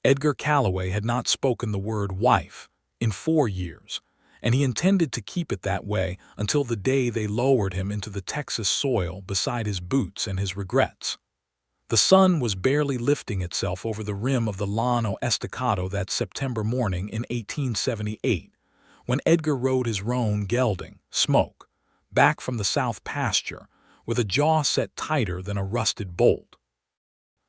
Edgar Calloway had not spoken the word wife in 4 years, and he intended to keep it that way until the day they lowered him into the Texas soil beside his boots and his regrets. The sun was barely lifting itself over the rim of the Llano Estacado that September morning in 1878, when Edgar rode his roan gelding, Smoke, back from the south pasture, with a jaw set tighter than a rusted bolt.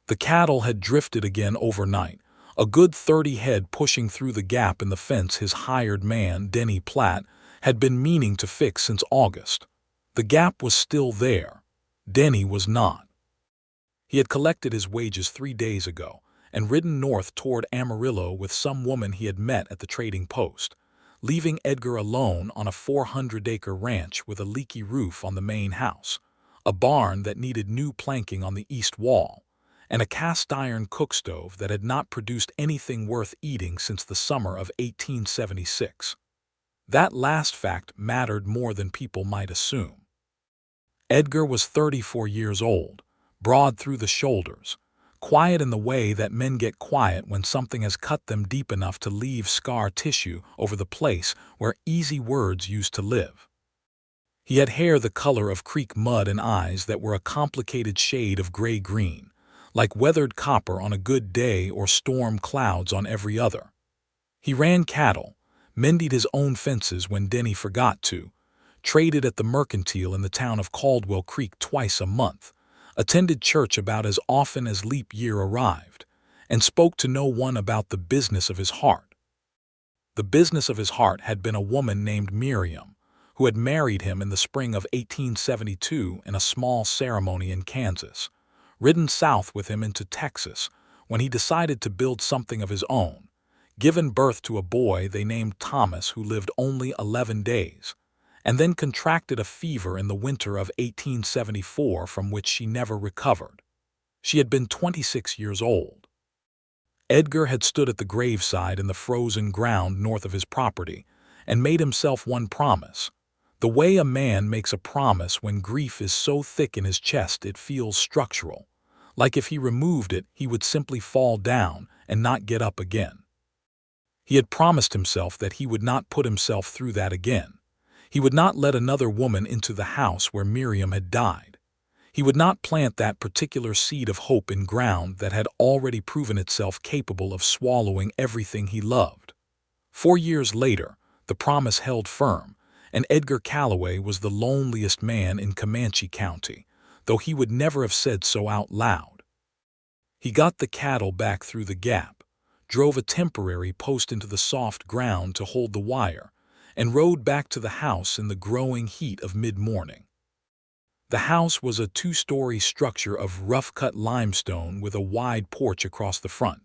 The cattle had drifted again overnight, a good 30 head pushing through the gap in the fence his hired man, Denny Platt, had been meaning to fix since August. The gap was still there. Denny was not. He had collected his wages 3 days ago and ridden north toward Amarillo with some woman he had met at the trading post, leaving Edgar alone on a 400-acre ranch with a leaky roof on the main house, a barn that needed new planking on the east wall, and a cast-iron cookstove that had not produced anything worth eating since the summer of 1876. That last fact mattered more than people might assume. Edgar was 34 years old, broad through the shoulders, quiet in the way that men get quiet when something has cut them deep enough to leave scar tissue over the place where easy words used to live. He had hair the color of creek mud and eyes that were a complicated shade of gray-green, like weathered copper on a good day or storm clouds on every other. He ran cattle, mended his own fences when Denny forgot to, traded at the mercantile in the town of Caldwell Creek twice a month, attended church about as often as leap year arrived, and spoke to no one about the business of his heart. The business of his heart had been a woman named Miriam, who had married him in the spring of 1872 in a small ceremony in Kansas, ridden south with him into Texas when he decided to build something of his own, given birth to a boy they named Thomas who lived only 11 days, and then contracted a fever in the winter of 1874 from which she never recovered. She had been 26 years old. Edgar had stood at the graveside in the frozen ground north of his property and made himself one promise, the way a man makes a promise when grief is so thick in his chest it feels structural, like if he removed it he would simply fall down and not get up again. He had promised himself that he would not put himself through that again. He would not let another woman into the house where Miriam had died. He would not plant that particular seed of hope in ground that had already proven itself capable of swallowing everything he loved. 4 years later, the promise held firm, and Edgar Calloway was the loneliest man in Comanche County, though he would never have said so out loud. He got the cattle back through the gap, drove a temporary post into the soft ground to hold the wire, and rode back to the house in the growing heat of mid-morning. The house was a 2-story structure of rough-cut limestone with a wide porch across the front,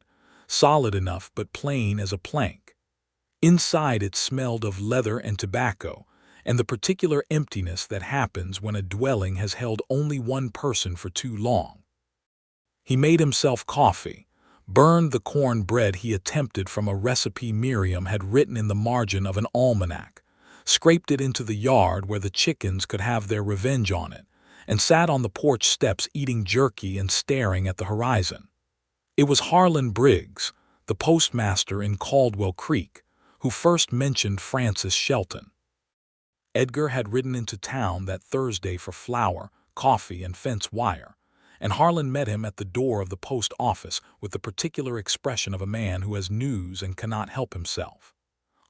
solid enough but plain as a plank. Inside it smelled of leather and tobacco, and the particular emptiness that happens when a dwelling has held only one person for too long. He made himself coffee, burned the corn bread he attempted from a recipe Miriam had written in the margin of an almanac, scraped it into the yard where the chickens could have their revenge on it, and sat on the porch steps eating jerky and staring at the horizon. It was Harlan Briggs, the postmaster in Caldwell Creek, who first mentioned Frances Shelton. Edgar had ridden into town that Thursday for flour, coffee, and fence wire, and Harlan met him at the door of the post office with the particular expression of a man who has news and cannot help himself.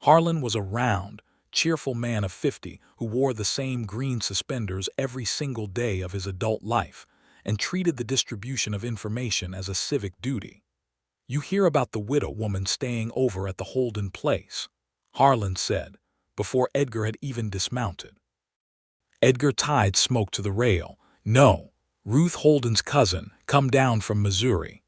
Harlan was a round, cheerful man of 50 who wore the same green suspenders every single day of his adult life and treated the distribution of information as a civic duty. "You hear about the widow woman staying over at the Holden place," Harlan said, before Edgar had even dismounted. Edgar tied Smoke to the rail. "No, Ruth Holden's cousin, come down from Missouri.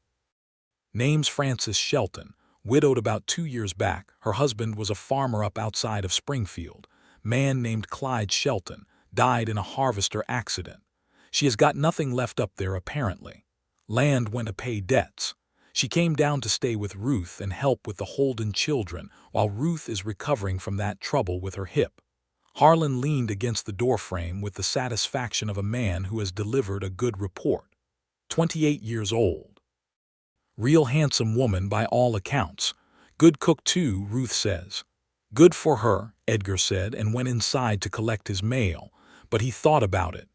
Name's Frances Shelton, widowed about 2 years back. Her husband was a farmer up outside of Springfield, man named Clyde Shelton, died in a harvester accident. She has got nothing left up there apparently. Land went to pay debts. She came down to stay with Ruth and help with the Holden children while Ruth is recovering from that trouble with her hip." Harlan leaned against the doorframe with the satisfaction of a man who has delivered a good report. 28 years old. Real handsome woman by all accounts. Good cook too, Ruth says. Good for her, Edgar said and went inside to collect his mail, but he thought about it.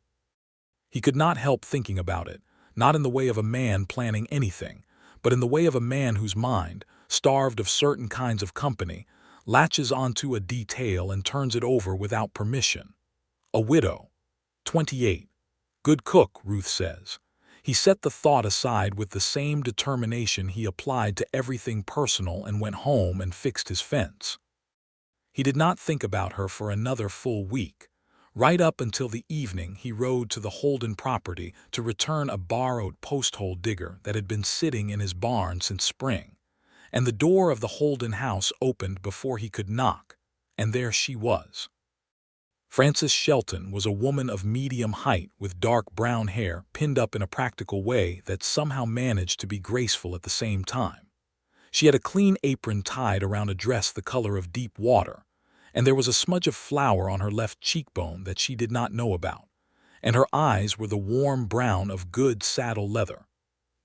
He could not help thinking about it, not in the way of a man planning anything, but in the way of a man whose mind, starved of certain kinds of company, latches onto a detail and turns it over without permission. A widow. 28. Good cook, Ruth says. He set the thought aside with the same determination he applied to everything personal and went home and fixed his fence. He did not think about her for another full week. Right up until the evening he rode to the Holden property to return a borrowed post-hole digger that had been sitting in his barn since spring. And the door of the Holden house opened before he could knock, and there she was. Frances Shelton was a woman of medium height with dark brown hair pinned up in a practical way that somehow managed to be graceful at the same time. She had a clean apron tied around a dress the color of deep water, and there was a smudge of flour on her left cheekbone that she did not know about, and her eyes were the warm brown of good saddle leather,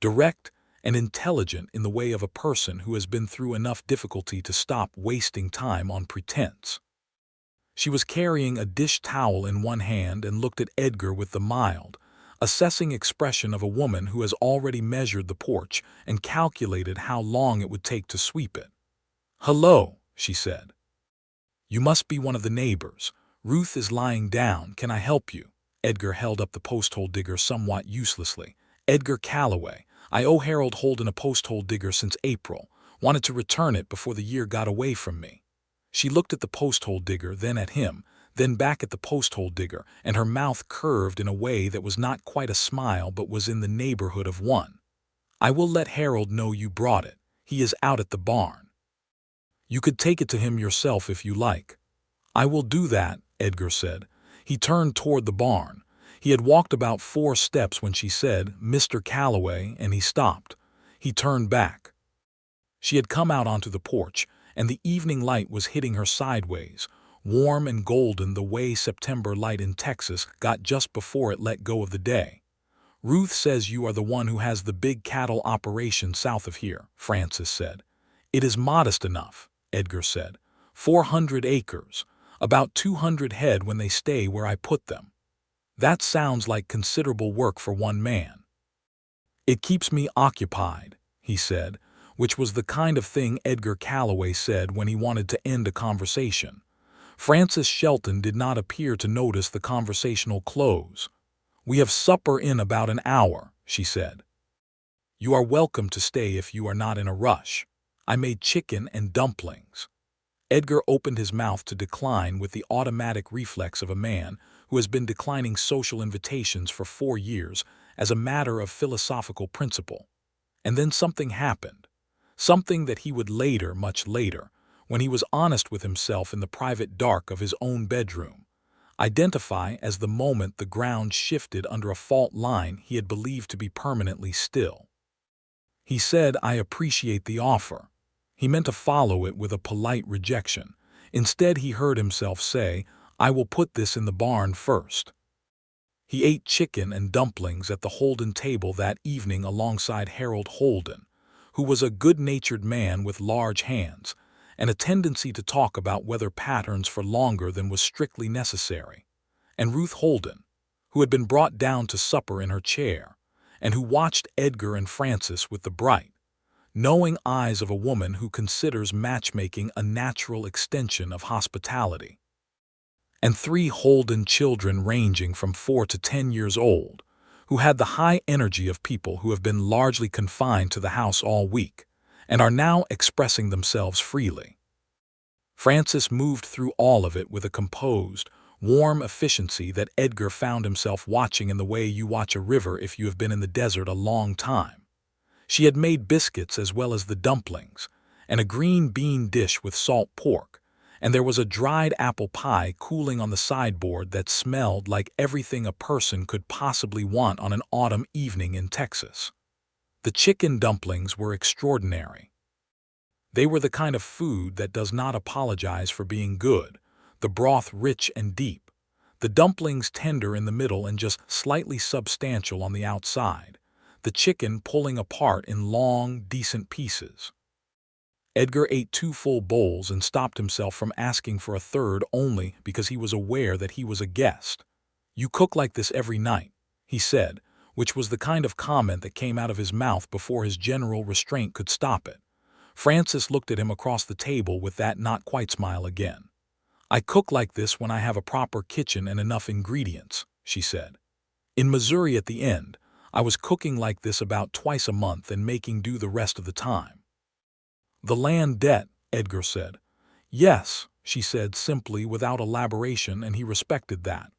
direct and intelligent in the way of a person who has been through enough difficulty to stop wasting time on pretense. She was carrying a dish towel in one hand and looked at Edgar with the mild, assessing expression of a woman who has already measured the porch and calculated how long it would take to sweep it. "Hello," she said. "You must be one of the neighbors. Ruth is lying down. Can I help you?" Edgar held up the post-hole digger somewhat uselessly. "Edgar Calloway. I owe Harold Holden a post-hole digger since April. Wanted to return it before the year got away from me." She looked at the post-hole digger, then at him, then back at the post-hole digger, and her mouth curved in a way that was not quite a smile but was in the neighborhood of one. "I will let Harold know you brought it. He is out at the barn. You could take it to him yourself if you like." "I will do that," Edgar said. He turned toward the barn. He had walked about 4 steps when she said, "Mr. Calloway," and he stopped. He turned back. She had come out onto the porch, and the evening light was hitting her sideways, warm and golden the way September light in Texas got just before it let go of the day. "Ruth says you are the one who has the big cattle operation south of here," Frances said. "It is modest enough," Edgar said. 400 acres, about 200 head when they stay where I put them. That sounds like considerable work for one man." "It keeps me occupied," he said, which was the kind of thing Edgar Calloway said when he wanted to end a conversation. Frances Shelton did not appear to notice the conversational close. "We have supper in about an hour," she said. "You are welcome to stay if you are not in a rush. I made chicken and dumplings." Edgar opened his mouth to decline with the automatic reflex of a man who has been declining social invitations for 4 years as a matter of philosophical principle. And then something happened. Something that he would later, much later, when he was honest with himself in the private dark of his own bedroom, identify as the moment the ground shifted under a fault line he had believed to be permanently still. He said, "I appreciate the offer." He meant to follow it with a polite rejection. Instead, he heard himself say, "I will put this in the barn first." He ate chicken and dumplings at the Holden table that evening alongside Harold Holden, who was a good-natured man with large hands, and a tendency to talk about weather patterns for longer than was strictly necessary, and Ruth Holden, who had been brought down to supper in her chair, and who watched Edgar and Frances with the bright, knowing eyes of a woman who considers matchmaking a natural extension of hospitality. And 3 Holden children ranging from 4 to 10 years old, who had the high energy of people who have been largely confined to the house all week, and are now expressing themselves freely. Frances moved through all of it with a composed, warm efficiency that Edgar found himself watching in the way you watch a river if you have been in the desert a long time. She had made biscuits as well as the dumplings, and a green bean dish with salt pork, and there was a dried apple pie cooling on the sideboard that smelled like everything a person could possibly want on an autumn evening in Texas. The chicken dumplings were extraordinary. They were the kind of food that does not apologize for being good, the broth rich and deep, the dumplings tender in the middle and just slightly substantial on the outside, the chicken pulling apart in long, decent pieces. Edgar ate 2 full bowls and stopped himself from asking for a third only because he was aware that he was a guest. "You cook like this every night," he said, which was the kind of comment that came out of his mouth before his general restraint could stop it. Frances looked at him across the table with that not-quite smile again. "I cook like this when I have a proper kitchen and enough ingredients," she said. "In Missouri at the end, I was cooking like this about twice a month and making do the rest of the time." "The land debt," Edgar said. "Yes," she said simply without elaboration, and he respected that.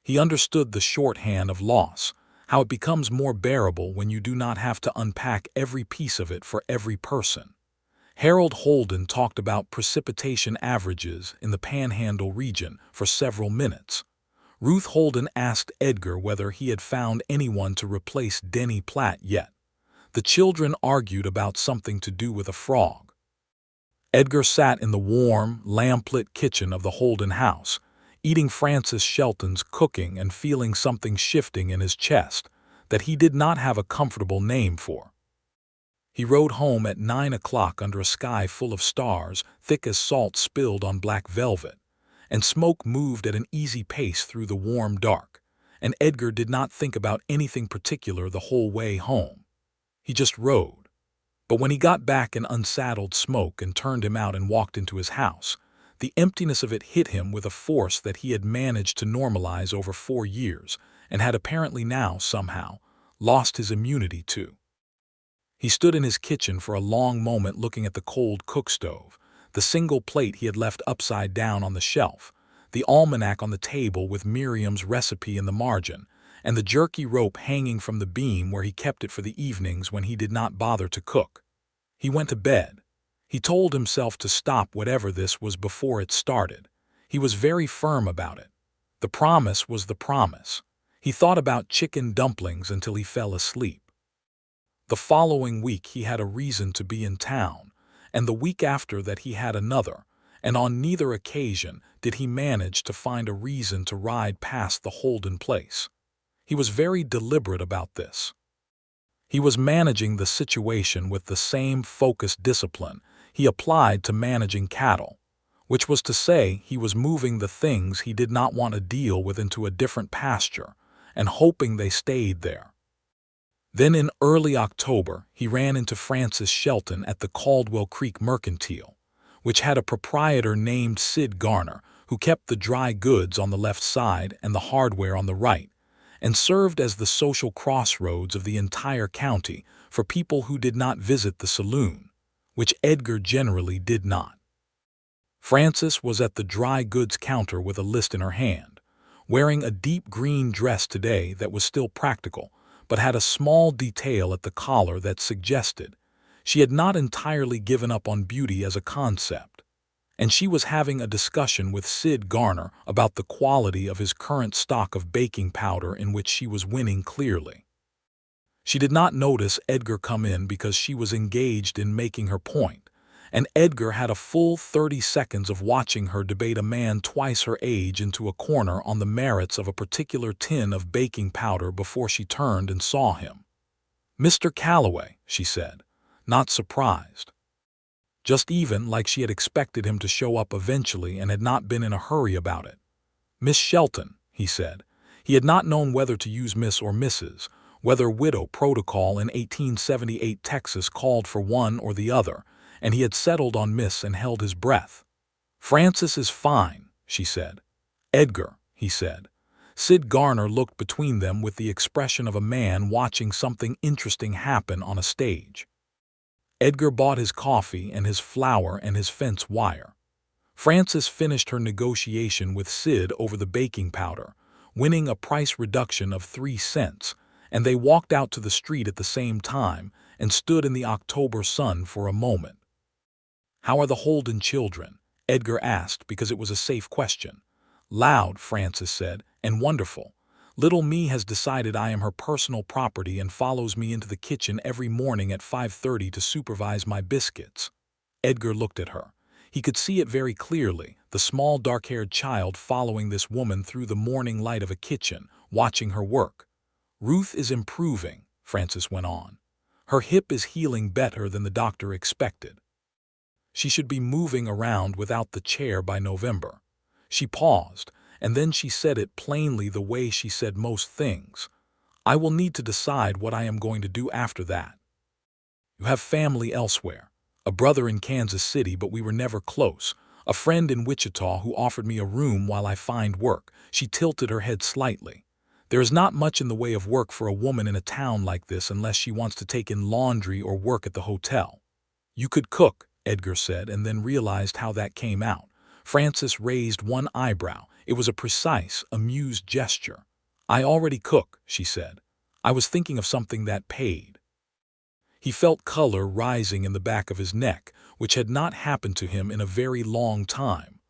He understood the shorthand of loss, how it becomes more bearable when you do not have to unpack every piece of it for every person. Harold Holden talked about precipitation averages in the Panhandle region for several minutes. Ruth Holden asked Edgar whether he had found anyone to replace Denny Platt yet. The children argued about something to do with a frog. Edgar sat in the warm, lamp-lit kitchen of the Holden house, eating Frances Shelton's cooking and feeling something shifting in his chest that he did not have a comfortable name for. He rode home at 9 o'clock under a sky full of stars, thick as salt spilled on black velvet, and smoke moved at an easy pace through the warm dark, and Edgar did not think about anything particular the whole way home. He just rode. But when he got back and unsaddled Smoke and turned him out and walked into his house, the emptiness of it hit him with a force that he had managed to normalize over 4 years and had apparently now, somehow, lost his immunity to. He stood in his kitchen for a long moment looking at the cold cook stove, the single plate he had left upside down on the shelf, the almanac on the table with Miriam's recipe in the margin, and the jerky rope hanging from the beam where he kept it for the evenings when he did not bother to cook. He went to bed. He told himself to stop whatever this was before it started. He was very firm about it. The promise was the promise. He thought about chicken dumplings until he fell asleep. The following week he had a reason to be in town, and the week after that he had another, and on neither occasion did he manage to find a reason to ride past the Holden place. He was very deliberate about this. He was managing the situation with the same focused discipline he applied to managing cattle, which was to say he was moving the things he did not want to deal with into a different pasture and hoping they stayed there. Then in early October he ran into Frances Shelton at the Caldwell Creek Mercantile, which had a proprietor named Sid Garner who kept the dry goods on the left side and the hardware on the right, and served as the social crossroads of the entire county for people who did not visit the saloon, which Edgar generally did not. Frances was at the dry goods counter with a list in her hand, wearing a deep green dress today that was still practical, but had a small detail at the collar that suggested she had not entirely given up on beauty as a concept. And she was having a discussion with Sid Garner about the quality of his current stock of baking powder in which she was winning clearly. She did not notice Edgar come in because she was engaged in making her point, and Edgar had a full 30 seconds of watching her debate a man twice her age into a corner on the merits of a particular tin of baking powder before she turned and saw him. "Mr. Calloway," she said, not surprised. Just even like she had expected him to show up eventually and had not been in a hurry about it. "Miss Shelton," he said. He had not known whether to use Miss or Mrs., whether widow protocol in 1878 Texas called for one or the other, and he had settled on Miss and held his breath. "Frances is fine," she said. "Edgar," he said. Sid Garner looked between them with the expression of a man watching something interesting happen on a stage. Edgar bought his coffee and his flour and his fence wire. Frances finished her negotiation with Sid over the baking powder, winning a price reduction of 3 cents, and they walked out to the street at the same time and stood in the October sun for a moment. "How are the Holden children?" Edgar asked because it was a safe question. "Loud," Frances said, "and wonderful. Little me has decided I am her personal property and follows me into the kitchen every morning at 5:30 to supervise my biscuits." Edgar looked at her. He could see it very clearly, the small dark-haired child following this woman through the morning light of a kitchen, watching her work. "Ruth is improving," Frances went on. "Her hip is healing better than the doctor expected. She should be moving around without the chair by November." She paused, and then she said it plainly the way she said most things. "I will need to decide what I am going to do after that. You have family elsewhere. A brother in Kansas City, but we were never close. A friend in Wichita who offered me a room while I find work." She tilted her head slightly. "There is not much in the way of work for a woman in a town like this unless she wants to take in laundry or work at the hotel." "You could cook," Edgar said, and then realized how that came out. Frances raised one eyebrow. It was a precise, amused gesture. "I already cook," she said. "I was thinking of something that paid." He felt color rising in the back of his neck, which had not happened to him in a very long time.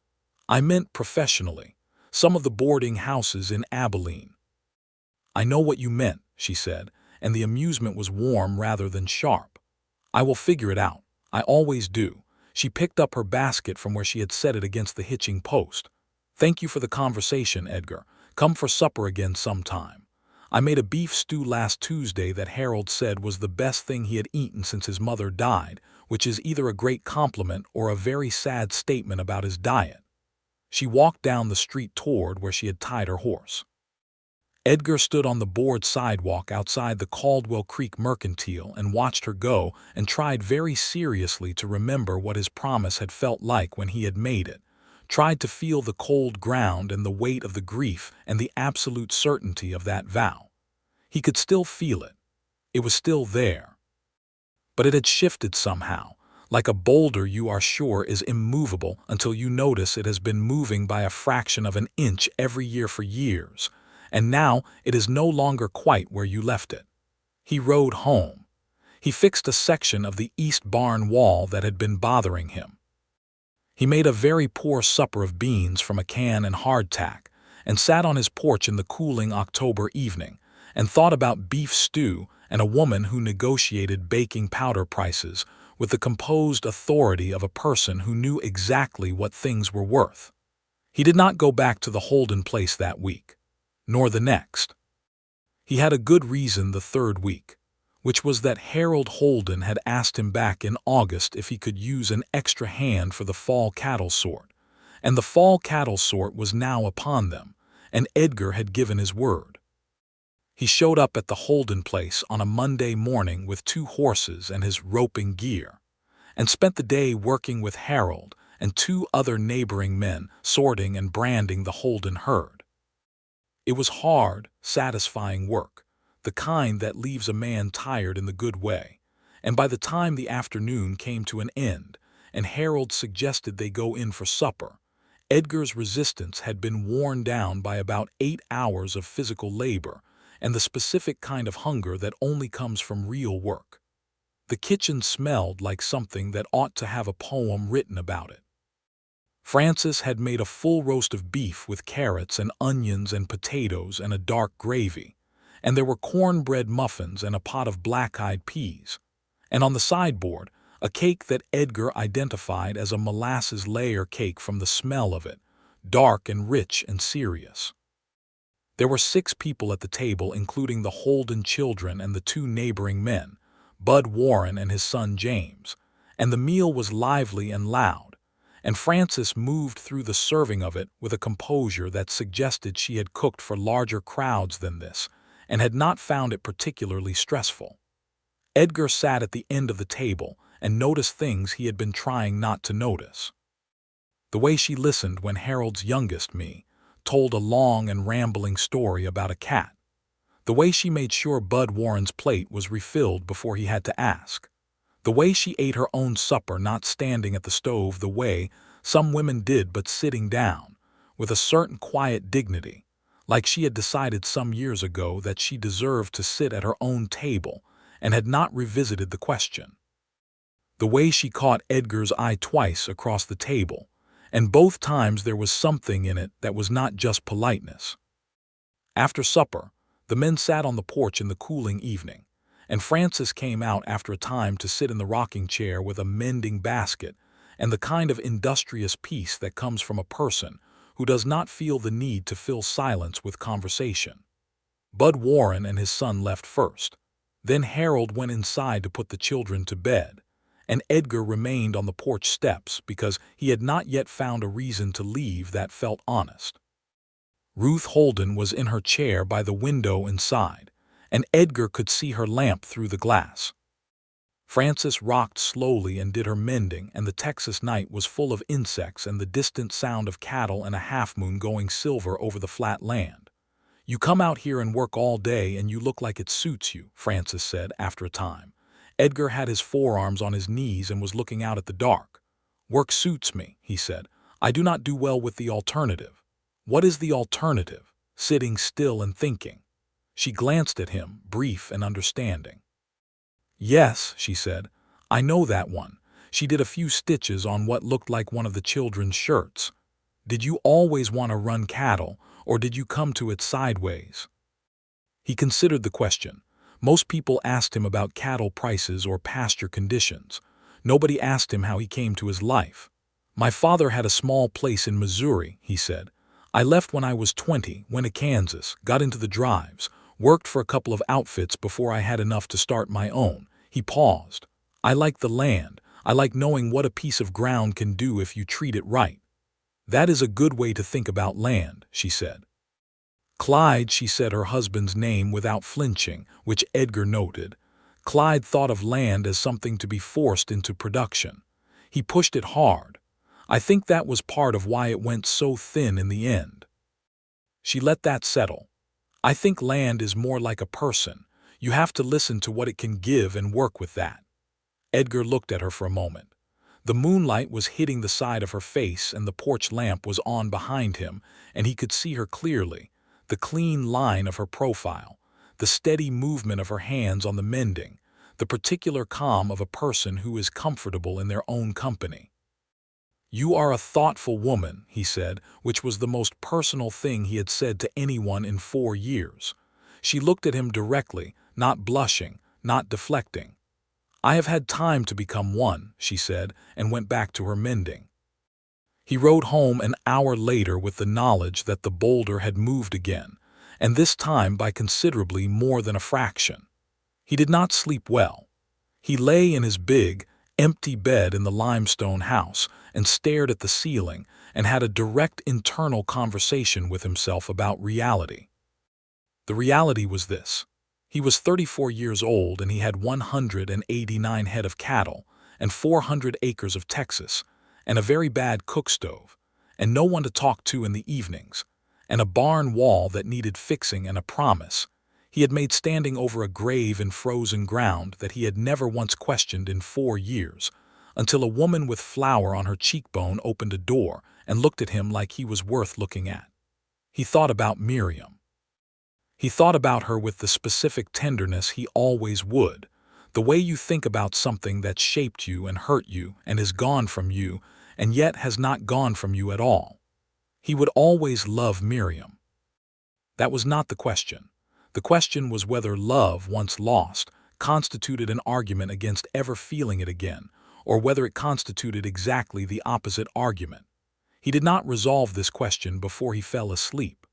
"I meant professionally. Some of the boarding houses in Abilene." "I know what you meant," she said, and the amusement was warm rather than sharp. "I will figure it out. I always do." She picked up her basket from where she had set it against the hitching post. "Thank you for the conversation, Edgar. Come for supper again sometime. I made a beef stew last Tuesday that Harold said was the best thing he had eaten since his mother died, which is either a great compliment or a very sad statement about his diet." She walked down the street toward where she had tied her horse. Edgar stood on the board sidewalk outside the Caldwell Creek Mercantile and watched her go and tried very seriously to remember what his promise had felt like when he had made it, tried to feel the cold ground and the weight of the grief and the absolute certainty of that vow. He could still feel it. It was still there. But it had shifted somehow, like a boulder you are sure is immovable until you notice it has been moving by a fraction of an inch every year for years, and now it is no longer quite where you left it. He rode home. He fixed a section of the east barn wall that had been bothering him. He made a very poor supper of beans from a can and hardtack, and sat on his porch in the cooling October evening, and thought about beef stew and a woman who negotiated baking powder prices with the composed authority of a person who knew exactly what things were worth. He did not go back to the Holden place that week, nor the next. He had a good reason the third week, which was that Harold Holden had asked him back in August if he could use an extra hand for the fall cattle sort, and the fall cattle sort was now upon them, and Edgar had given his word. He showed up at the Holden place on a Monday morning with 2 horses and his roping gear, and spent the day working with Harold and 2 other neighboring men sorting and branding the Holden herd. It was hard, satisfying work, the kind that leaves a man tired in the good way, and by the time the afternoon came to an end and Harold suggested they go in for supper, Edgar's resistance had been worn down by about 8 hours of physical labor and the specific kind of hunger that only comes from real work. The kitchen smelled like something that ought to have a poem written about it. Frances had made a full roast of beef with carrots and onions and potatoes and a dark gravy, and there were cornbread muffins and a pot of black-eyed peas, and on the sideboard, a cake that Edgar identified as a molasses layer cake from the smell of it, dark and rich and serious. There were 6 people at the table, including the Holden children and the 2 neighboring men, Bud Warren and his son James, and the meal was lively and loud, and Frances moved through the serving of it with a composure that suggested she had cooked for larger crowds than this and had not found it particularly stressful. Edgar sat at the end of the table and noticed things he had been trying not to notice. The way she listened when Harold's youngest, me, told a long and rambling story about a cat. The way she made sure Bud Warren's plate was refilled before he had to ask. The way she ate her own supper not standing at the stove the way some women did but sitting down, with a certain quiet dignity, like she had decided some years ago that she deserved to sit at her own table and had not revisited the question. The way she caught Edgar's eye twice across the table, and both times there was something in it that was not just politeness. After supper, the men sat on the porch in the cooling evening, and Frances came out after a time to sit in the rocking chair with a mending basket and the kind of industrious peace that comes from a person who does not feel the need to fill silence with conversation. Bud Warren and his son left first. Then Harold went inside to put the children to bed, and Edgar remained on the porch steps because he had not yet found a reason to leave that felt honest. Ruth Holden was in her chair by the window inside, and Edgar could see her lamp through the glass. Frances rocked slowly and did her mending, and the Texas night was full of insects and the distant sound of cattle and a half-moon going silver over the flat land. "You come out here and work all day and you look like it suits you," Frances said after a time. Edgar had his forearms on his knees and was looking out at the dark. "Work suits me," he said. "I do not do well with the alternative." "What is the alternative?" "Sitting still and thinking." She glanced at him, brief and understanding. "Yes," she said, "I know that one." She did a few stitches on what looked like one of the children's shirts. "Did you always want to run cattle, or did you come to it sideways?" He considered the question. Most people asked him about cattle prices or pasture conditions. Nobody asked him how he came to his life. "My father had a small place in Missouri," he said. "I left when I was 20, went to Kansas, got into the drives, worked for a couple of outfits before I had enough to start my own." He paused. "I like the land. I like knowing what a piece of ground can do if you treat it right." "That is a good way to think about land," she said. Clyde, she said her husband's name without flinching, which Edgar noted. Clyde thought of land as something to be forced into production. He pushed it hard. "I think that was part of why it went so thin in the end." She let that settle. "I think land is more like a person. You have to listen to what it can give and work with that." Edgar looked at her for a moment. The moonlight was hitting the side of her face and the porch lamp was on behind him, and he could see her clearly. The clean line of her profile, the steady movement of her hands on the mending, the particular calm of a person who is comfortable in their own company. "You are a thoughtful woman," he said, which was the most personal thing he had said to anyone in 4 years. She looked at him directly, not blushing, not deflecting. "I have had time to become one," she said, and went back to her mending. He rode home an hour later with the knowledge that the boulder had moved again, and this time by considerably more than a fraction. He did not sleep well. He lay in his big, empty bed in the limestone house and stared at the ceiling and had a direct internal conversation with himself about reality. The reality was this. He was 34 years old and he had 189 head of cattle and 400 acres of Texas, and a very bad cook stove, and no one to talk to in the evenings, and a barn wall that needed fixing and a promise he had made standing over a grave in frozen ground that he had never once questioned in 4 years, until a woman with flour on her cheekbone opened a door and looked at him like he was worth looking at. He thought about Miriam. He thought about her with the specific tenderness he always would, the way you think about something that shaped you and hurt you and is gone from you and yet has not gone from you at all. He would always love Miriam. That was not the question. The question was whether love, once lost, constituted an argument against ever feeling it again, or whether it constituted exactly the opposite argument. He did not resolve this question before he fell asleep.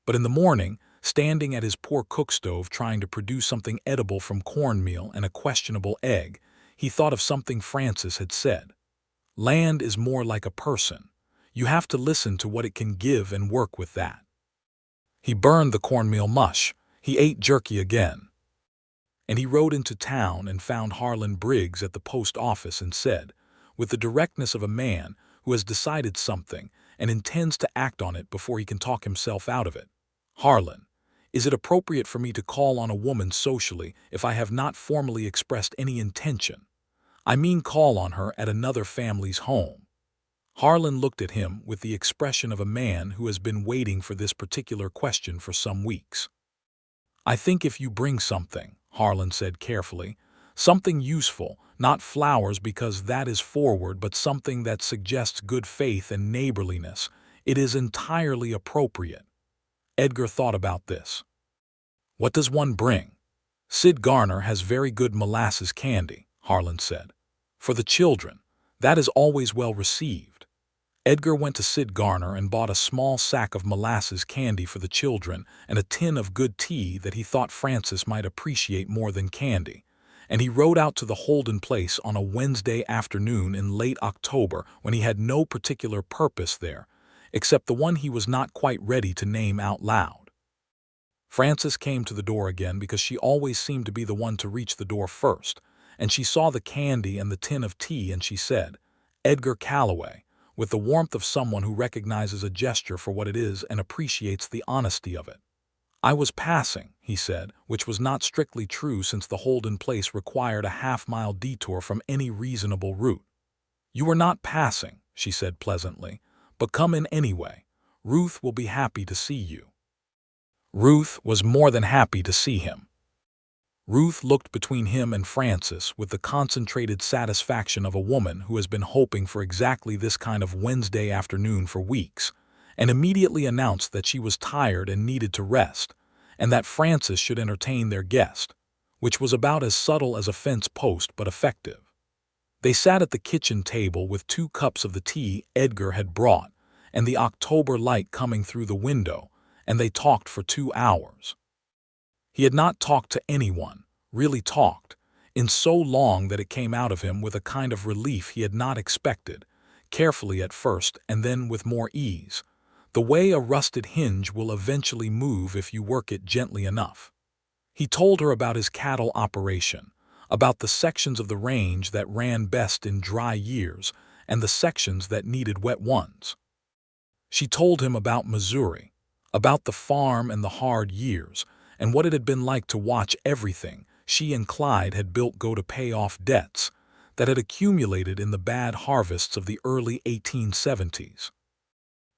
But in the morning, standing at his poor cook stove trying to produce something edible from cornmeal and a questionable egg, he thought of something Frances had said. Land is more like a person. You have to listen to what it can give and work with that. He burned the cornmeal mush. He ate jerky again. And he rode into town and found Harlan Briggs at the post office and said, with the directness of a man who has decided something and intends to act on it before he can talk himself out of it, "Harlan, is it appropriate for me to call on a woman socially if I have not formally expressed any intention? I mean call on her at another family's home." Harlan looked at him with the expression of a man who has been waiting for this particular question for some weeks. "I think if you bring something," Harlan said carefully, "something useful, not flowers because that is forward, but something that suggests good faith and neighborliness, it is entirely appropriate." Edgar thought about this. "What does one bring?" "Sid Garner has very good molasses candy," Harlan said. "For the children. That is always well received." Edgar went to Sid Garner and bought a small sack of molasses candy for the children and a tin of good tea that he thought Frances might appreciate more than candy, and he rode out to the Holden place on a Wednesday afternoon in late October when he had no particular purpose there, except the one he was not quite ready to name out loud. Frances came to the door again because she always seemed to be the one to reach the door first, and she saw the candy and the tin of tea and she said, "Edgar Calloway," with the warmth of someone who recognizes a gesture for what it is and appreciates the honesty of it. "I was passing," he said, which was not strictly true since the Holden place required a half-mile detour from any reasonable route. "You were not passing," she said pleasantly, "but come in anyway. Ruth will be happy to see you." Ruth was more than happy to see him. Ruth looked between him and Frances with the concentrated satisfaction of a woman who has been hoping for exactly this kind of Wednesday afternoon for weeks, and immediately announced that she was tired and needed to rest, and that Frances should entertain their guest, which was about as subtle as a fence post but effective. They sat at the kitchen table with 2 cups of the tea Edgar had brought, and the October light coming through the window, and they talked for 2 hours. He had not talked to anyone, really talked, in so long that it came out of him with a kind of relief he had not expected, carefully at first and then with more ease, the way a rusted hinge will eventually move if you work it gently enough. He told her about his cattle operation, about the sections of the range that ran best in dry years and the sections that needed wet ones. She told him about Missouri, about the farm and the hard years, and what it had been like to watch everything she and Clyde had built go to pay off debts that had accumulated in the bad harvests of the early 1870s.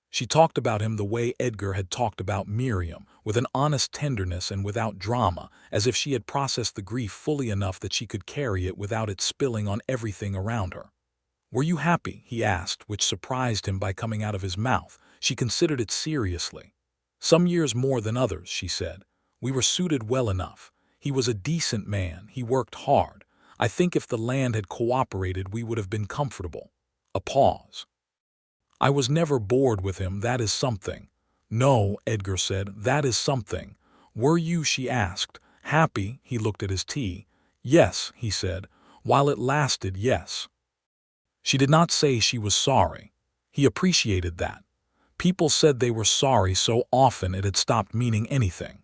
She talked about him the way Edgar had talked about Miriam, with an honest tenderness and without drama, as if she had processed the grief fully enough that she could carry it without it spilling on everything around her. "Were you happy?" he asked, which surprised him by coming out of his mouth. She considered it seriously. "Some years more than others," she said. "We were suited well enough. He was a decent man, he worked hard. I think if the land had cooperated we would have been comfortable." A pause. "I was never bored with him, that is something." "No," Edgar said, "that is something." "Were you," she asked, "happy?" He looked at his tea. "Yes," he said, "while it lasted, yes." She did not say she was sorry. He appreciated that. People said they were sorry so often it had stopped meaning anything.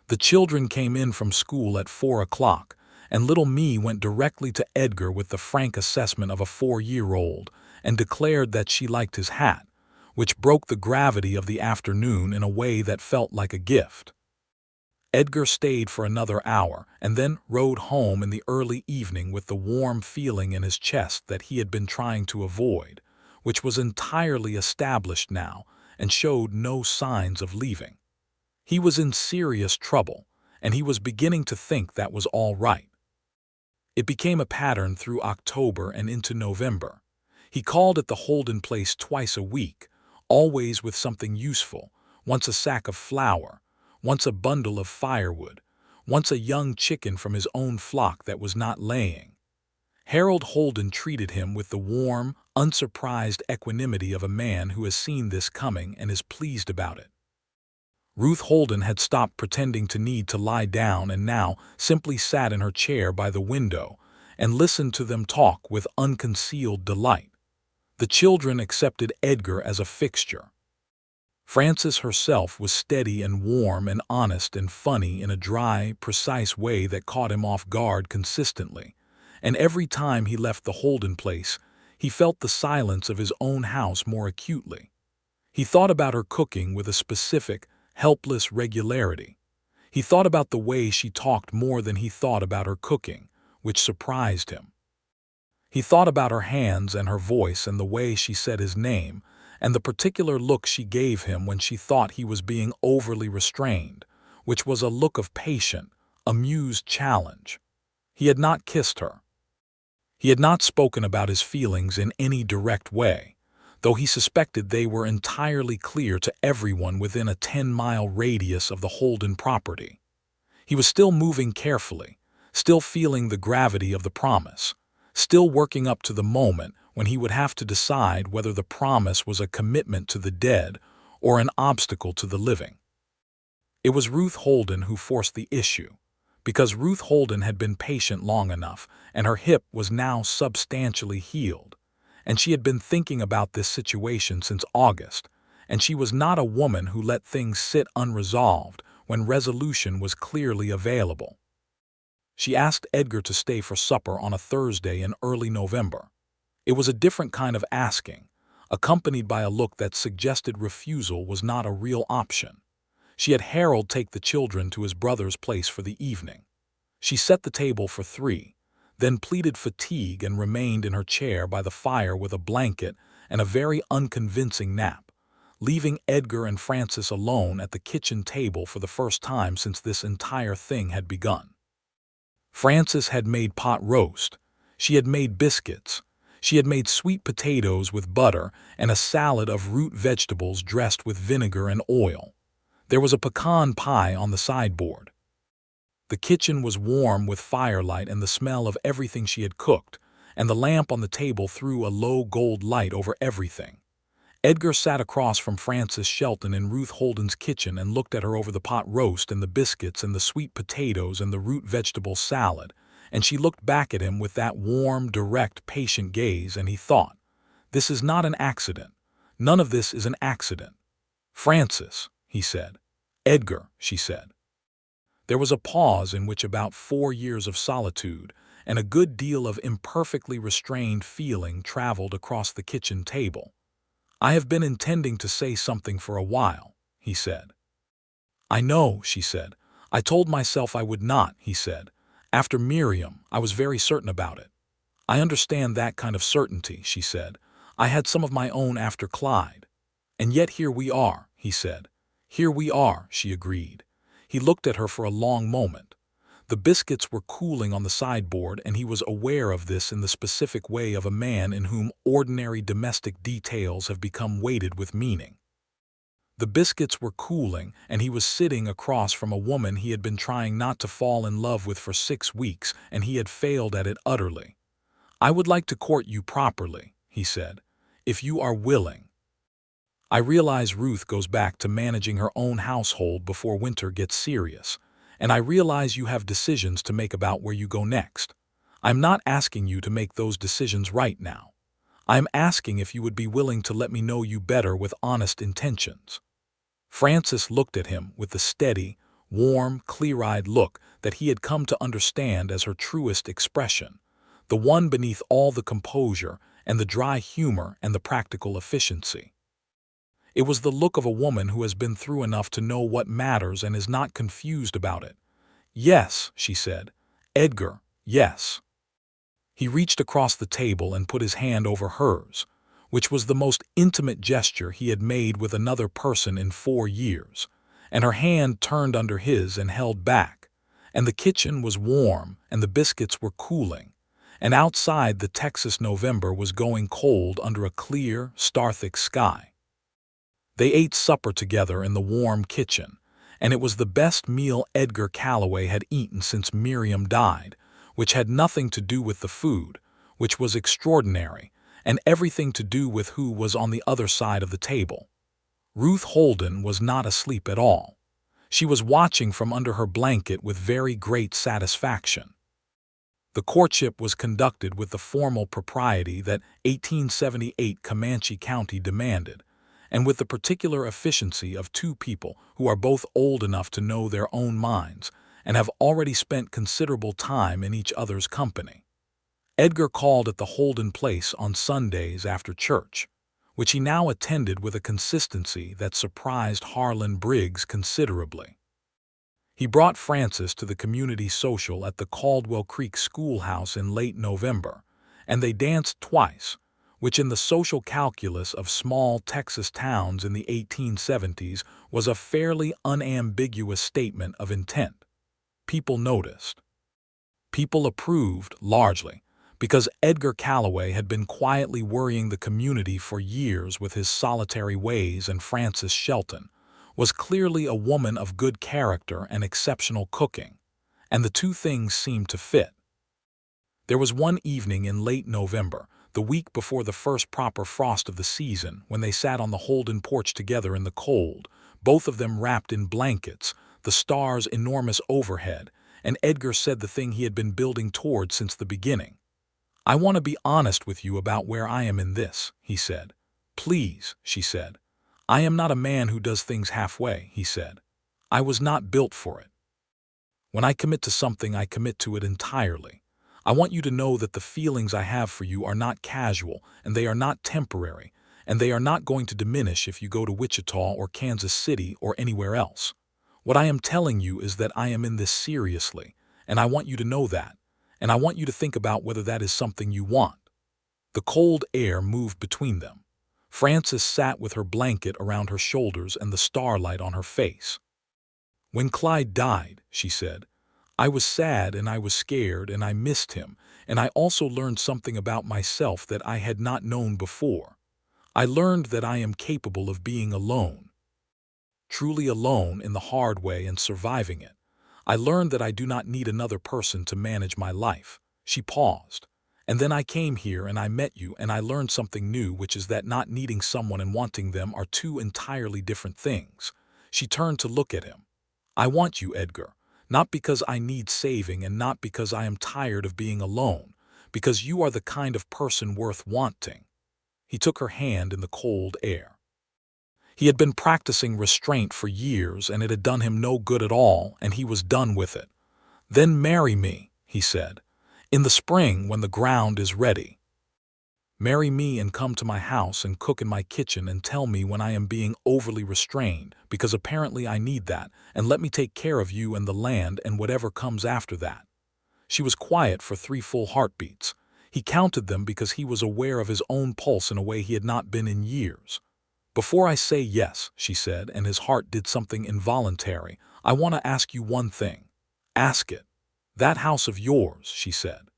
The children came in from school at 4 o'clock, and little Me went directly to Edgar with the frank assessment of a 4-year-old and declared that she liked his hat, which broke the gravity of the afternoon in a way that felt like a gift. Edgar stayed for another hour and then rode home in the early evening with the warm feeling in his chest that he had been trying to avoid, which was entirely established now and showed no signs of leaving. He was in serious trouble, and he was beginning to think that was all right. It became a pattern through October and into November. He called at the Holden place twice a week, always with something useful, once a sack of flour, once a bundle of firewood, once a young chicken from his own flock that was not laying. Harold Holden treated him with the warm, unsurprised equanimity of a man who has seen this coming and is pleased about it. Ruth Holden had stopped pretending to need to lie down and now simply sat in her chair by the window and listened to them talk with unconcealed delight. The children accepted Edgar as a fixture. Frances herself was steady and warm and honest and funny in a dry, precise way that caught him off guard consistently, and every time he left the Holden place, he felt the silence of his own house more acutely. He thought about her cooking with a specific, helpless regularity. He thought about the way she talked more than he thought about her cooking, which surprised him. He thought about her hands and her voice and the way she said his name, and the particular look she gave him when she thought he was being overly restrained, which was a look of patient, amused challenge. He had not kissed her. He had not spoken about his feelings in any direct way, though he suspected they were entirely clear to everyone within a 10-mile radius of the Holden property. He was still moving carefully, still feeling the gravity of the promise, still working up to the moment when he would have to decide whether the promise was a commitment to the dead or an obstacle to the living. It was Ruth Holden who forced the issue, because Ruth Holden had been patient long enough, and her hip was now substantially healed, and she had been thinking about this situation since August, and she was not a woman who let things sit unresolved when resolution was clearly available. She asked Edgar to stay for supper on a Thursday in early November. It was a different kind of asking, accompanied by a look that suggested refusal was not a real option. She had Harold take the children to his brother's place for the evening. She set the table for 3, then pleaded fatigue and remained in her chair by the fire with a blanket and a very unconvincing nap, leaving Edgar and Frances alone at the kitchen table for the first time since this entire thing had begun. Frances had made pot roast. She had made biscuits. She had made sweet potatoes with butter and a salad of root vegetables dressed with vinegar and oil. There was a pecan pie on the sideboard. The kitchen was warm with firelight and the smell of everything she had cooked, and the lamp on the table threw a low gold light over everything. Edgar sat across from Frances Shelton in Ruth Holden's kitchen and looked at her over the pot roast and the biscuits and the sweet potatoes and the root vegetable salad, and she looked back at him with that warm, direct, patient gaze, and he thought, "This is not an accident. None of this is an accident." "Frances," he said. "Edgar," she said. There was a pause in which about 4 years of solitude and a good deal of imperfectly restrained feeling traveled across the kitchen table. "I have been intending to say something for a while," he said. "I know," she said. "I told myself I would not," he said. "After Miriam, I was very certain about it." "I understand that kind of certainty," she said. "I had some of my own after Clyde." "And yet here we are," he said. "Here we are," she agreed. He looked at her for a long moment. The biscuits were cooling on the sideboard, and he was aware of this in the specific way of a man in whom ordinary domestic details have become weighted with meaning. The biscuits were cooling, and he was sitting across from a woman he had been trying not to fall in love with for 6 weeks, and he had failed at it utterly. "I would like to court you properly," he said, "if you are willing. I realize Ruth goes back to managing her own household before winter gets serious, and I realize you have decisions to make about where you go next. I'm not asking you to make those decisions right now. I'm asking if you would be willing to let me know you better with honest intentions." Frances looked at him with the steady, warm, clear-eyed look that he had come to understand as her truest expression, the one beneath all the composure and the dry humor and the practical efficiency. It was the look of a woman who has been through enough to know what matters and is not confused about it. "Yes," she said. "Edgar, yes." He reached across the table and put his hand over hers, which was the most intimate gesture he had made with another person in 4 years, and her hand turned under his and held back, and the kitchen was warm and the biscuits were cooling, and outside the Texas November was going cold under a clear, star-thick sky. They ate supper together in the warm kitchen, and it was the best meal Edgar Calloway had eaten since Miriam died, which had nothing to do with the food, which was extraordinary, and everything to do with who was on the other side of the table. Ruth Holden was not asleep at all. She was watching from under her blanket with very great satisfaction. The courtship was conducted with the formal propriety that 1878 Comanche County demanded, and with the particular efficiency of 2 people who are both old enough to know their own minds and have already spent considerable time in each other's company. Edgar called at the Holden place on Sundays after church, which he now attended with a consistency that surprised Harlan Briggs considerably. He brought Frances to the community social at the Caldwell Creek schoolhouse in late November, and they danced twice, which in the social calculus of small Texas towns in the 1870s was a fairly unambiguous statement of intent. People noticed. People approved, largely, because Edgar Calloway had been quietly worrying the community for years with his solitary ways, and Frances Shelton was clearly a woman of good character and exceptional cooking, and the 2 things seemed to fit. There was one evening in late November, the week before the first proper frost of the season, when they sat on the Holden porch together in the cold, both of them wrapped in blankets, the stars enormous overhead, and Edgar said the thing he had been building toward since the beginning. "I want to be honest with you about where I am in this," he said. "Please," she said. "I am not a man who does things halfway," he said. "I was not built for it. When I commit to something, I commit to it entirely. I want you to know that the feelings I have for you are not casual, and they are not temporary, and they are not going to diminish if you go to Wichita or Kansas City or anywhere else. What I am telling you is that I am in this seriously, and I want you to know that, and I want you to think about whether that is something you want." The cold air moved between them. Frances sat with her blanket around her shoulders and the starlight on her face. "When Clyde died," she said, "I was sad and I was scared and I missed him, and I also learned something about myself that I had not known before. I learned that I am capable of being alone. Truly alone in the hard way and surviving it. I learned that I do not need another person to manage my life." She paused. "And then I came here and I met you and I learned something new, which is that not needing someone and wanting them are two entirely different things." She turned to look at him. "I want you, Edgar, not because I need saving and not because I am tired of being alone, because you are the kind of person worth wanting." He took her hand in the cold air. He had been practicing restraint for years, and it had done him no good at all, and he was done with it. "Then marry me," he said, "in the spring when the ground is ready. Marry me and come to my house and cook in my kitchen and tell me when I am being overly restrained, because apparently I need that, and let me take care of you and the land and whatever comes after that." She was quiet for 3 full heartbeats. He counted them because he was aware of his own pulse in a way he had not been in years. "Before I say yes," she said, and his heart did something involuntary, "I want to ask you one thing." "Ask it." "That house of yours," she said.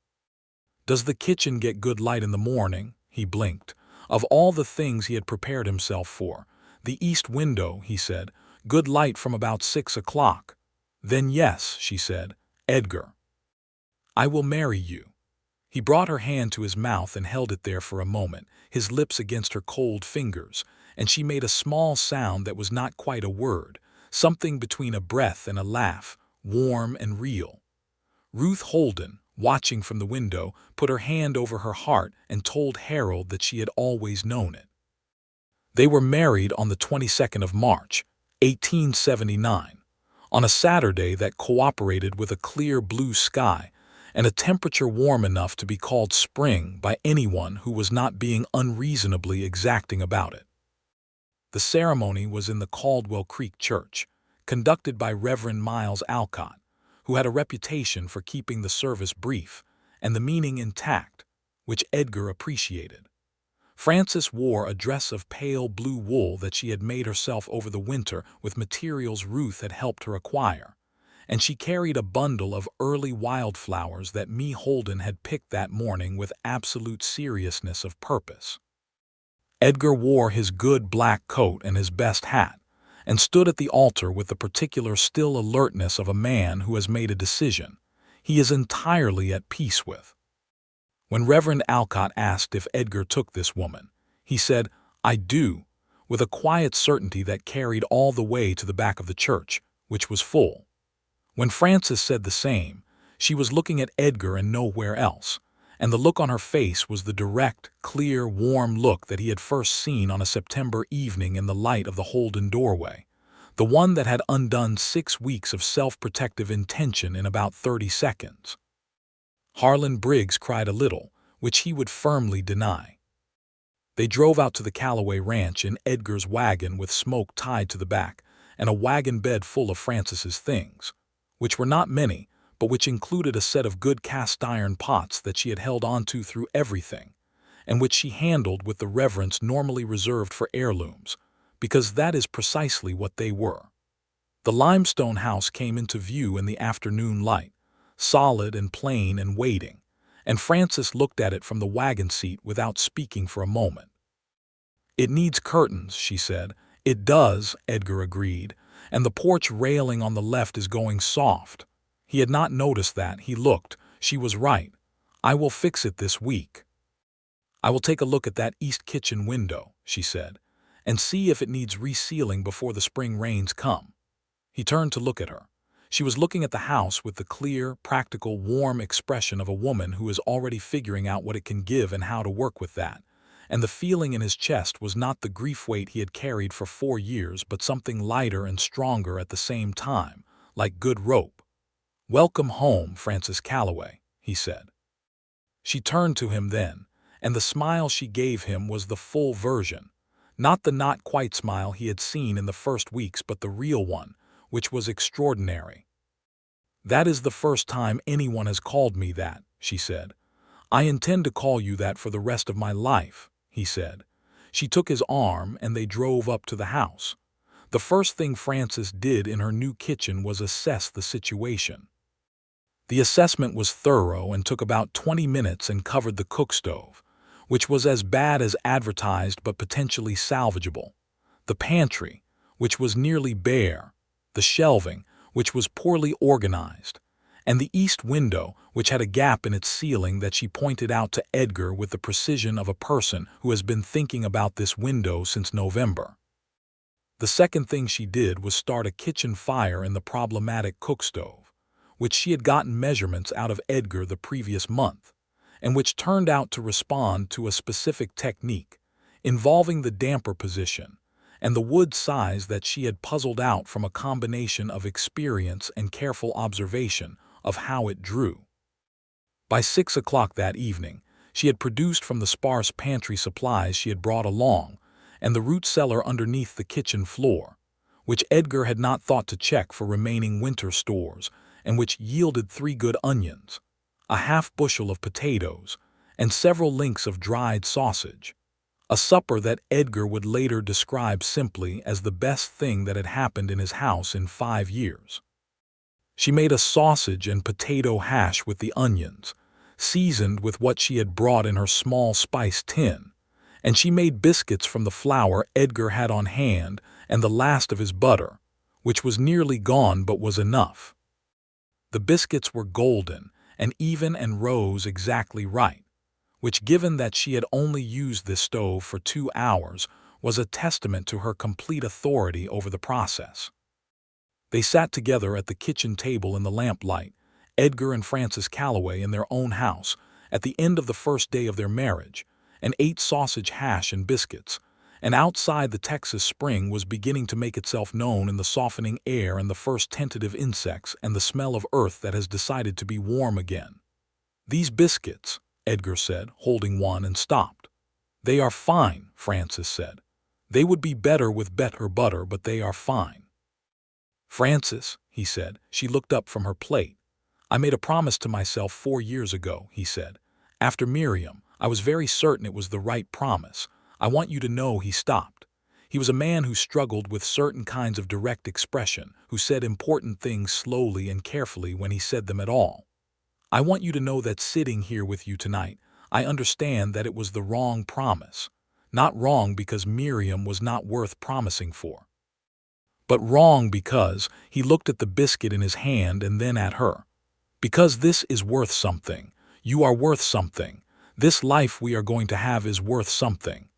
"Does the kitchen get good light in the morning?" He blinked. Of all the things he had prepared himself for. "The east window," he said. "Good light from about 6 o'clock. "Then yes," she said. "Edgar, I will marry you." He brought her hand to his mouth and held it there for a moment, his lips against her cold fingers, and she made a small sound that was not quite a word, something between a breath and a laugh, warm and real. Ruth Holden, watching from the window, put her hand over her heart and told Harold that she had always known it. They were married on the 22nd of March, 1879, on a Saturday that cooperated with a clear blue sky and a temperature warm enough to be called spring by anyone who was not being unreasonably exacting about it. The ceremony was in the Caldwell Creek Church, conducted by Reverend Miles Alcott, who had a reputation for keeping the service brief and the meaning intact, which Edgar appreciated. Frances wore a dress of pale blue wool that she had made herself over the winter with materials Ruth had helped her acquire, and she carried a bundle of early wildflowers that Mee Holden had picked that morning with absolute seriousness of purpose. Edgar wore his good black coat and his best hat, and stood at the altar with the particular still alertness of a man who has made a decision he is entirely at peace with. When Reverend Alcott asked if Edgar took this woman, he said, "I do," with a quiet certainty that carried all the way to the back of the church, which was full. When Frances said the same, she was looking at Edgar and nowhere else, and the look on her face was the direct, clear, warm look that he had first seen on a September evening in the light of the Holden doorway, the one that had undone 6 weeks of self-protective intention in about 30 seconds. Harlan Briggs cried a little, which he would firmly deny. They drove out to the Calloway ranch in Edgar's wagon with Smoke tied to the back and a wagon bed full of Frances's things, which were not many, but which included a set of good cast-iron pots that she had held onto through everything, and which she handled with the reverence normally reserved for heirlooms, because that is precisely what they were. The limestone house came into view in the afternoon light, solid and plain and waiting, and Frances looked at it from the wagon seat without speaking for a moment. "It needs curtains," she said. "It does," Edgar agreed, "and the porch railing on the left is going soft." He had not noticed that. He looked. She was right. "I will fix it this week." "I will take a look at that east kitchen window," she said, "and see if it needs resealing before the spring rains come." He turned to look at her. She was looking at the house with the clear, practical, warm expression of a woman who is already figuring out what it can give and how to work with that. And the feeling in his chest was not the grief weight he had carried for 4 years, but something lighter and stronger at the same time, like good rope. "Welcome home, Frances Calloway," he said. She turned to him then, and the smile she gave him was the full version. Not the not-quite smile he had seen in the first weeks, but the real one, which was extraordinary. "That is the first time anyone has called me that," she said. "I intend to call you that for the rest of my life," he said. She took his arm and they drove up to the house. The first thing Frances did in her new kitchen was assess the situation. The assessment was thorough and took about 20 minutes and covered the cook stove, which was as bad as advertised but potentially salvageable, the pantry, which was nearly bare, the shelving, which was poorly organized, and the east window, which had a gap in its ceiling that she pointed out to Edgar with the precision of a person who has been thinking about this window since November. The second thing she did was start a kitchen fire in the problematic cook stove, which she had gotten measurements out of Edgar the previous month, and which turned out to respond to a specific technique involving the damper position and the wood size that she had puzzled out from a combination of experience and careful observation of how it drew. By 6 o'clock that evening, she had produced from the sparse pantry supplies she had brought along and the root cellar underneath the kitchen floor, which Edgar had not thought to check for remaining winter stores, and which yielded 3 good onions, a half-bushel of potatoes, and several links of dried sausage. A supper that Edgar would later describe simply as the best thing that had happened in his house in 5 years. She made a sausage and potato hash with the onions, seasoned with what she had brought in her small spice tin, and she made biscuits from the flour Edgar had on hand and the last of his butter, which was nearly gone but was enough. The biscuits were golden and even and rose exactly right, which, given that she had only used this stove for 2 hours, was a testament to her complete authority over the process. They sat together at the kitchen table in the lamplight, Edgar and Frances Calloway in their own house, at the end of the first day of their marriage, and ate sausage hash and biscuits, and outside the Texas spring was beginning to make itself known in the softening air and the first tentative insects and the smell of earth that has decided to be warm again. "These biscuits," Edgar said, holding one, and stopped. "They are fine," Frances said. "They would be better with better butter, but they are fine." "Frances," he said. She looked up from her plate. "I made a promise to myself 4 years ago," he said. "After Miriam, I was very certain it was the right promise. I want you to know," he stopped. He was a man who struggled with certain kinds of direct expression, who said important things slowly and carefully when he said them at all. "I want you to know that sitting here with you tonight, I understand that it was the wrong promise. Not wrong because Miriam was not worth promising for, but wrong because," he looked at the biscuit in his hand and then at her, "because this is worth something. You are worth something. This life we are going to have is worth something.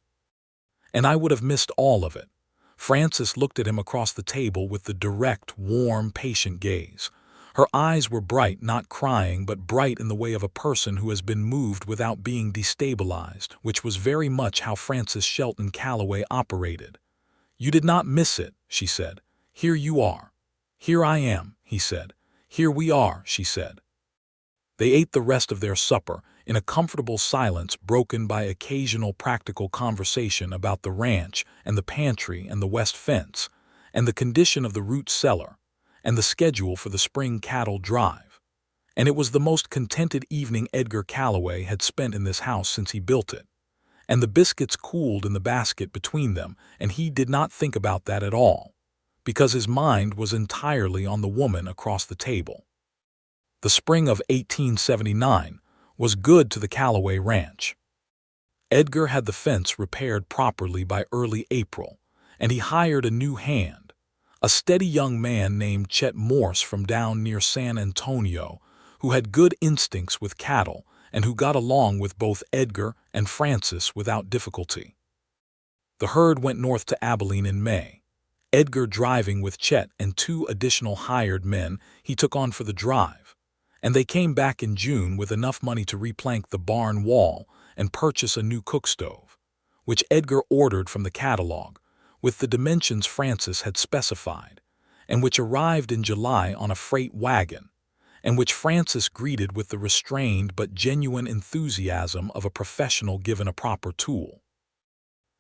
And I would have missed all of it." Frances looked at him across the table with the direct, warm, patient gaze. Her eyes were bright, not crying, but bright in the way of a person who has been moved without being destabilized, which was very much how Frances Shelton Calloway operated. "You did not miss it," she said. "Here you are." "Here I am," he said. "Here we are," she said. They ate the rest of their supper in a comfortable silence broken by occasional practical conversation about the ranch and the pantry and the west fence, and the condition of the root cellar, and the schedule for the spring cattle drive. And it was the most contented evening Edgar Calloway had spent in this house since he built it. And the biscuits cooled in the basket between them, and he did not think about that at all, because his mind was entirely on the woman across the table. The spring of 1879 was good to the Calloway ranch. Edgar had the fence repaired properly by early April, and he hired a new hand, a steady young man named Chet Morse from down near San Antonio, who had good instincts with cattle and who got along with both Edgar and Frances without difficulty. The herd went north to Abilene in May, Edgar driving with Chet and 2 additional hired men he took on for the drive, and they came back in June with enough money to replank the barn wall and purchase a new cook stove, which Edgar ordered from the catalog, with the dimensions Frances had specified, and which arrived in July on a freight wagon, and which Frances greeted with the restrained but genuine enthusiasm of a professional given a proper tool.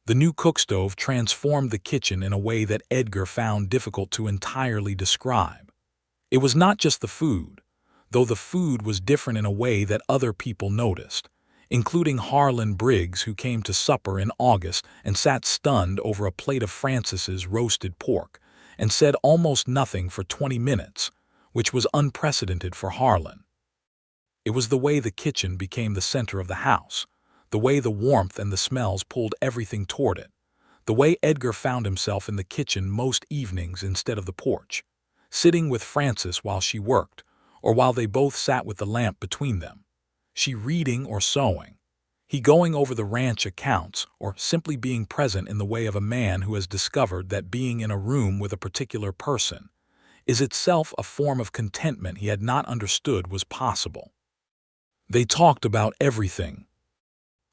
The new cook stove transformed the kitchen in a way that Edgar found difficult to entirely describe. It was not just the food, though the food was different in a way that other people noticed, including Harlan Briggs, who came to supper in August and sat stunned over a plate of Frances's roasted pork and said almost nothing for 20 minutes, which was unprecedented for Harlan. It was the way the kitchen became the center of the house, the way the warmth and the smells pulled everything toward it, the way Edgar found himself in the kitchen most evenings instead of the porch, sitting with Frances while she worked, or while they both sat with the lamp between them, she reading or sewing, he going over the ranch accounts, or simply being present in the way of a man who has discovered that being in a room with a particular person is itself a form of contentment he had not understood was possible. They talked about everything,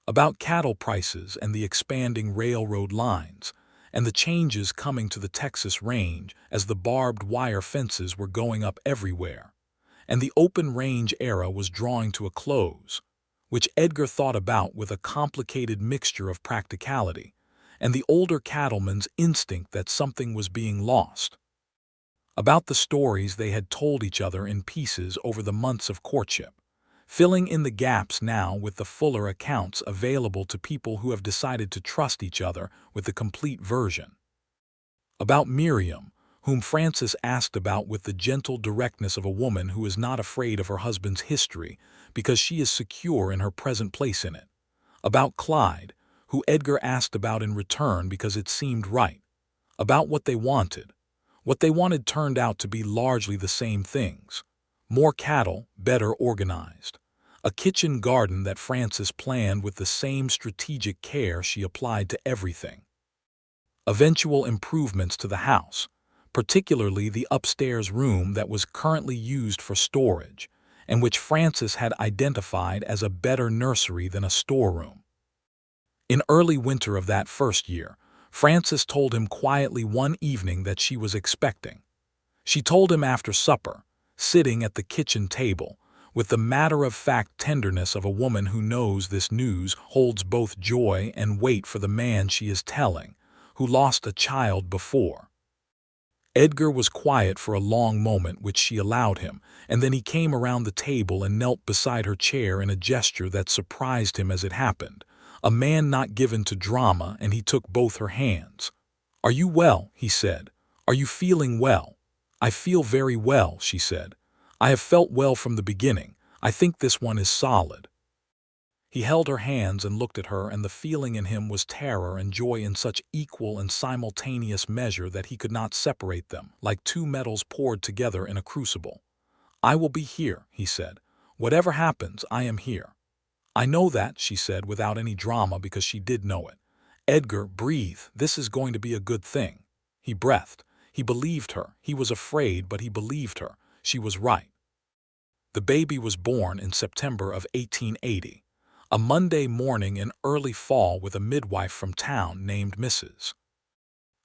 about cattle prices and the expanding railroad lines, and the changes coming to the Texas range as the barbed wire fences were going up everywhere, and the open range era was drawing to a close, which Edgar thought about with a complicated mixture of practicality and the older cattleman's instinct that something was being lost. About the stories they had told each other in pieces over the months of courtship, filling in the gaps now with the fuller accounts available to people who have decided to trust each other with the complete version. About Miriam, whom Frances asked about with the gentle directness of a woman who is not afraid of her husband's history because she is secure in her present place in it. About Clyde, who Edgar asked about in return because it seemed right. About what they wanted. What they wanted turned out to be largely the same things. More cattle, better organized. A kitchen garden that Frances planned with the same strategic care she applied to everything. Eventual improvements to the house, particularly the upstairs room that was currently used for storage, and which Frances had identified as a better nursery than a storeroom. In early winter of that first year, Frances told him quietly one evening that she was expecting. She told him after supper, sitting at the kitchen table, with the matter-of-fact tenderness of a woman who knows this news holds both joy and weight for the man she is telling, who lost a child before. Edgar was quiet for a long moment, which she allowed him, and then he came around the table and knelt beside her chair in a gesture that surprised him as it happened. A man not given to drama, and he took both her hands. "Are you well?" he said. "Are you feeling well?" "I feel very well," she said. "I have felt well from the beginning. I think this one is solid." He held her hands and looked at her, and the feeling in him was terror and joy in such equal and simultaneous measure that he could not separate them, like two metals poured together in a crucible. "I will be here," he said. "Whatever happens, I am here." "I know that," she said without any drama because she did know it. "Edgar, breathe. This is going to be a good thing." He breathed. He believed her. He was afraid, but he believed her. She was right. The baby was born in September of 1880, a Monday morning in early fall, with a midwife from town named Mrs.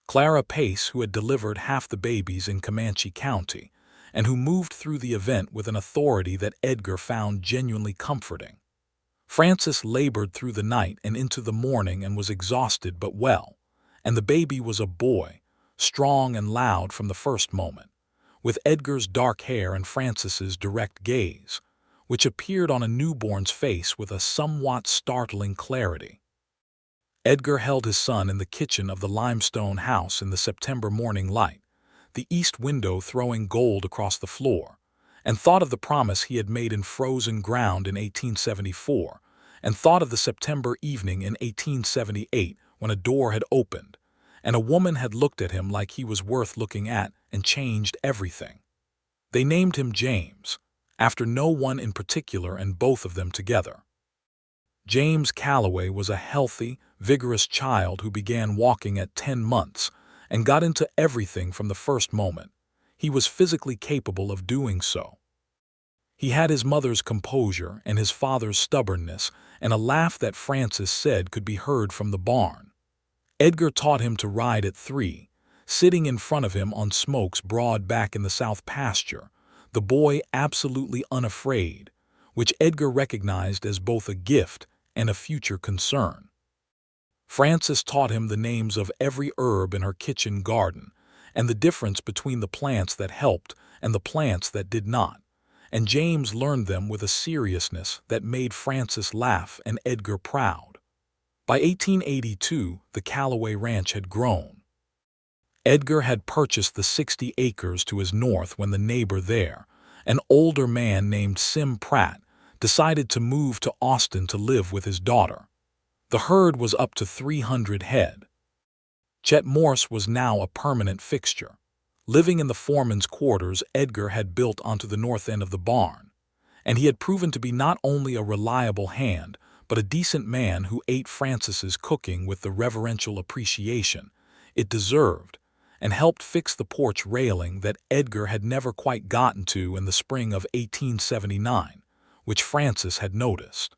Clara Pace, who had delivered half the babies in Comanche County, and who moved through the event with an authority that Edgar found genuinely comforting. Frances labored through the night and into the morning and was exhausted but well, and the baby was a boy, strong and loud from the first moment, with Edgar's dark hair and Frances's direct gaze, which appeared on a newborn's face with a somewhat startling clarity. Edgar held his son in the kitchen of the limestone house in the September morning light, the east window throwing gold across the floor, and thought of the promise he had made in frozen ground in 1874, and thought of the September evening in 1878 when a door had opened, and a woman had looked at him like he was worth looking at and changed everything. They named him James, after no one in particular and both of them together. James Calloway was a healthy, vigorous child who began walking at 10 months and got into everything from the first moment. He was physically capable of doing so. He had his mother's composure and his father's stubbornness, and a laugh that Frances said could be heard from the barn. Edgar taught him to ride at 3, sitting in front of him on Smoke's broad back in the south pasture, the boy absolutely unafraid, which Edgar recognized as both a gift and a future concern. Frances taught him the names of every herb in her kitchen garden, and the difference between the plants that helped and the plants that did not, and James learned them with a seriousness that made Frances laugh and Edgar proud. By 1882, the Calloway Ranch had grown. Edgar had purchased the 60 acres to his north when the neighbor there, an older man named Sim Pratt, decided to move to Austin to live with his daughter. The herd was up to 300 head. Chet Morse was now a permanent fixture. Living in the foreman's quarters Edgar had built onto the north end of the barn, and he had proven to be not only a reliable hand, but a decent man who ate Frances's cooking with the reverential appreciation it deserved, and helped fix the porch railing that Edgar had never quite gotten to in the spring of 1879, which Frances had noticed.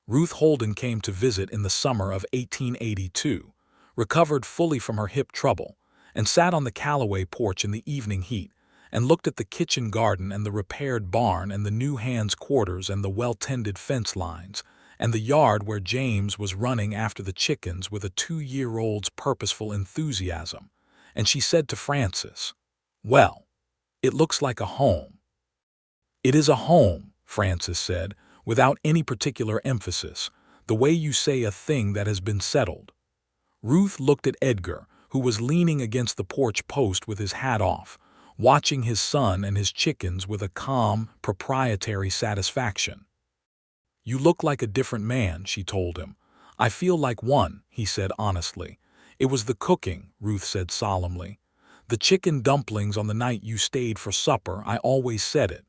Ruth Holden came to visit in the summer of 1882, recovered fully from her hip trouble, and sat on the Calloway porch in the evening heat, and looked at the kitchen garden and the repaired barn and the new hands' quarters and the well-tended fence lines, and the yard where James was running after the chickens with a 2-year-old's purposeful enthusiasm, and she said to Frances, "Well, it looks like a home." "It is a home," Frances said, without any particular emphasis, "the way you say a thing that has been settled." Ruth looked at Edgar, who was leaning against the porch post with his hat off, watching his son and his chickens with a calm, proprietary satisfaction. "You look like a different man," she told him. "I feel like one," he said honestly. "It was the cooking," Ruth said solemnly. "The chicken dumplings on the night you stayed for supper, I always said it."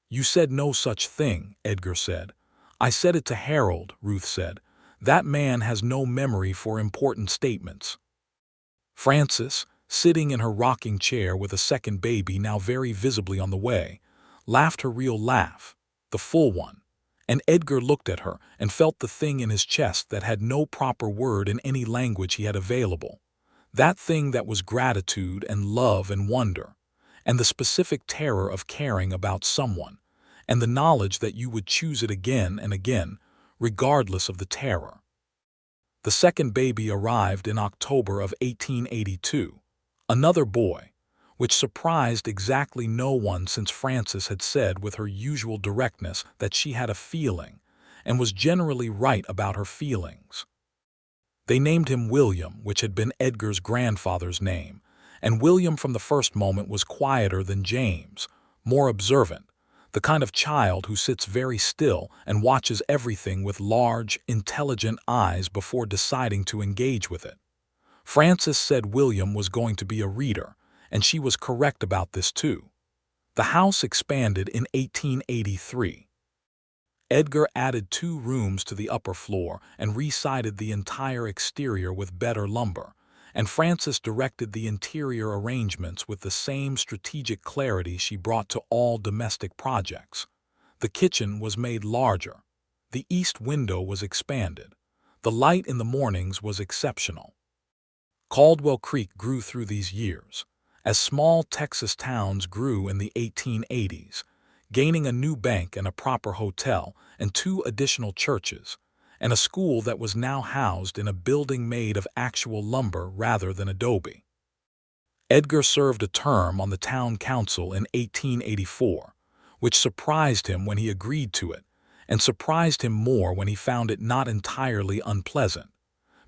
"You said no such thing," Edgar said. "I said it to Harold," Ruth said. "That man has no memory for important statements." Frances, sitting in her rocking chair with a second baby now very visibly on the way, laughed her real laugh, the full one, and Edgar looked at her and felt the thing in his chest that had no proper word in any language he had available, that thing that was gratitude and love and wonder, and the specific terror of caring about someone, and the knowledge that you would choose it again and again, regardless of the terror. The second baby arrived in October of 1882, another boy, which surprised exactly no one since Frances had said with her usual directness that she had a feeling, and was generally right about her feelings. They named him William, which had been Edgar's grandfather's name, and William from the first moment was quieter than James, more observant, the kind of child who sits very still and watches everything with large, intelligent eyes before deciding to engage with it. Frances said William was going to be a reader, and she was correct about this too. The house expanded in 1883. Edgar added 2 rooms to the upper floor and re-sided the entire exterior with better lumber, and Frances directed the interior arrangements with the same strategic clarity she brought to all domestic projects. The kitchen was made larger. The east window was expanded. The light in the mornings was exceptional. Caldwell Creek grew through these years, as small Texas towns grew in the 1880s, gaining a new bank and a proper hotel and 2 additional churches, and a school that was now housed in a building made of actual lumber rather than adobe. Edgar served a term on the town council in 1884, which surprised him when he agreed to it, and surprised him more when he found it not entirely unpleasant,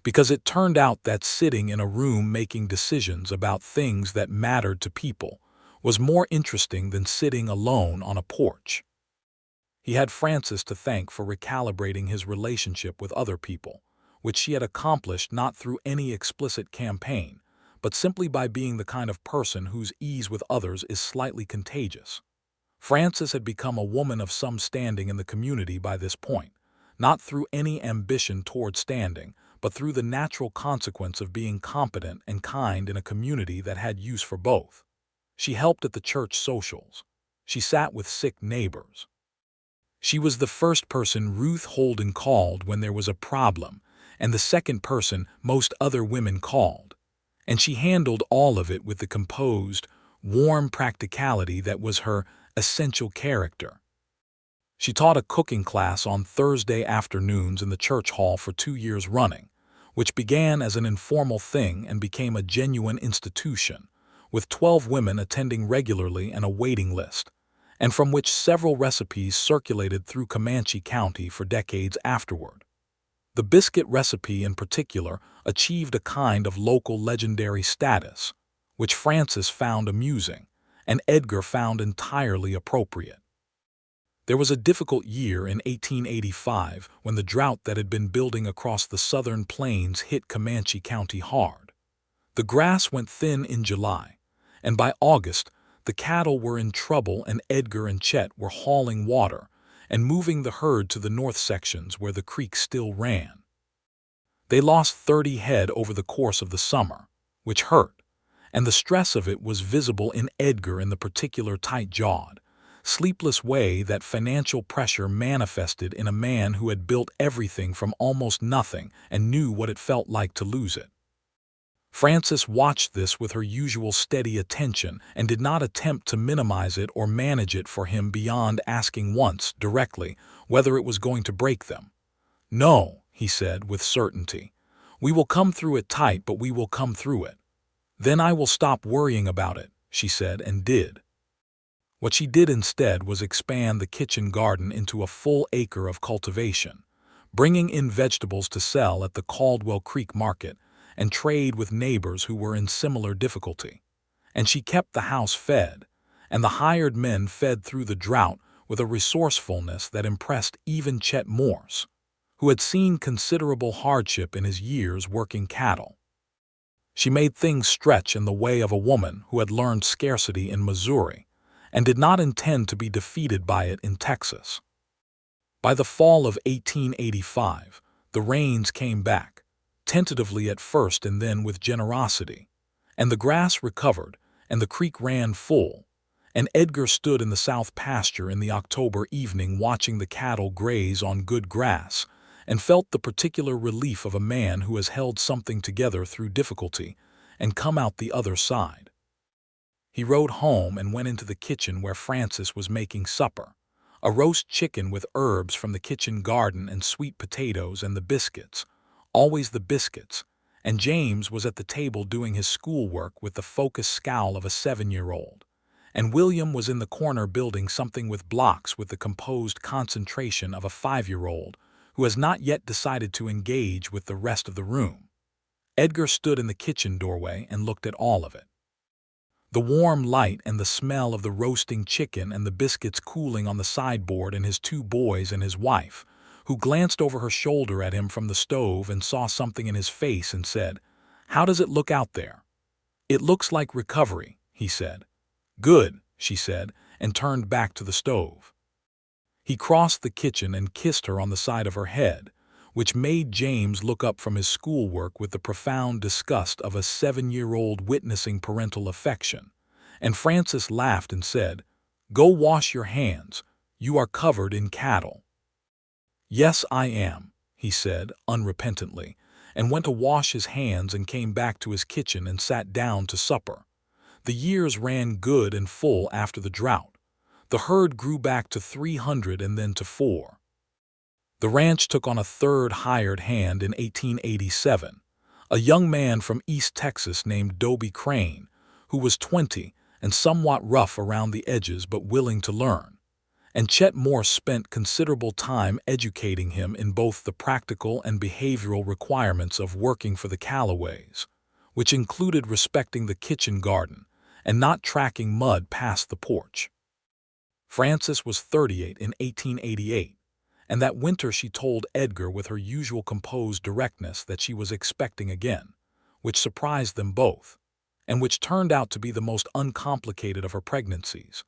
because it turned out that sitting in a room making decisions about things that mattered to people was more interesting than sitting alone on a porch. He had Frances to thank for recalibrating his relationship with other people, which she had accomplished not through any explicit campaign, but simply by being the kind of person whose ease with others is slightly contagious. Frances had become a woman of some standing in the community by this point, not through any ambition toward standing, but through the natural consequence of being competent and kind in a community that had use for both. She helped at the church socials. She sat with sick neighbors. She was the first person Ruth Holden called when there was a problem, and the second person most other women called. And she handled all of it with the composed, warm practicality that was her essential character. She taught a cooking class on Thursday afternoons in the church hall for 2 years running, which began as an informal thing and became a genuine institution, with 12 women attending regularly and a waiting list, and from which several recipes circulated through Comanche County for decades afterward. The biscuit recipe in particular achieved a kind of local legendary status, which Frances found amusing, and Edgar found entirely appropriate. There was a difficult year in 1885 when the drought that had been building across the southern plains hit Comanche County hard. The grass went thin in July, and by August, the cattle were in trouble and Edgar and Chet were hauling water and moving the herd to the north sections where the creek still ran. They lost 30 head over the course of the summer, which hurt, and the stress of it was visible in Edgar in the particular tight-jawed, sleepless way that financial pressure manifested in a man who had built everything from almost nothing and knew what it felt like to lose it. Frances watched this with her usual steady attention and did not attempt to minimize it or manage it for him beyond asking once, directly, whether it was going to break them. "No," he said with certainty. "We will come through it tight, but we will come through it." "Then I will stop worrying about it," she said, and did. What she did instead was expand the kitchen garden into a full acre of cultivation, bringing in vegetables to sell at the Caldwell Creek Market, and trade with neighbors who were in similar difficulty. And she kept the house fed, and the hired men fed through the drought with a resourcefulness that impressed even Chet Morse, who had seen considerable hardship in his years working cattle. She made things stretch in the way of a woman who had learned scarcity in Missouri and did not intend to be defeated by it in Texas. By the fall of 1885, the rains came back, tentatively at first and then with generosity, and the grass recovered, and the creek ran full, and Edgar stood in the south pasture in the October evening watching the cattle graze on good grass, and felt the particular relief of a man who has held something together through difficulty and come out the other side. He rode home and went into the kitchen where Frances was making supper, a roast chicken with herbs from the kitchen garden and sweet potatoes and the biscuits, always the biscuits, and James was at the table doing his schoolwork with the focused scowl of a 7-year-old, and William was in the corner building something with blocks with the composed concentration of a 5-year-old who has not yet decided to engage with the rest of the room. Edgar stood in the kitchen doorway and looked at all of it. The warm light and the smell of the roasting chicken and the biscuits cooling on the sideboard and his 2 boys and his wife, who glanced over her shoulder at him from the stove and saw something in his face and said, "How does it look out there?" "It looks like recovery," he said. "Good," she said, and turned back to the stove. He crossed the kitchen and kissed her on the side of her head, which made James look up from his schoolwork with the profound disgust of a 7-year-old witnessing parental affection, and Frances laughed and said, "Go wash your hands. You are covered in cattle." "Yes, I am," he said unrepentantly, and went to wash his hands and came back to his kitchen and sat down to supper. The years ran good and full after the drought. The herd grew back to 300 and then to 4. The ranch took on a third hired hand in 1887, a young man from East Texas named Dobie Crane, who was 20 and somewhat rough around the edges but willing to learn. And Chet Morse spent considerable time educating him in both the practical and behavioral requirements of working for the Calloways, which included respecting the kitchen garden and not tracking mud past the porch. Frances was 38 in 1888, and that winter she told Edgar with her usual composed directness that she was expecting again, which surprised them both, and which turned out to be the most uncomplicated of her pregnancies,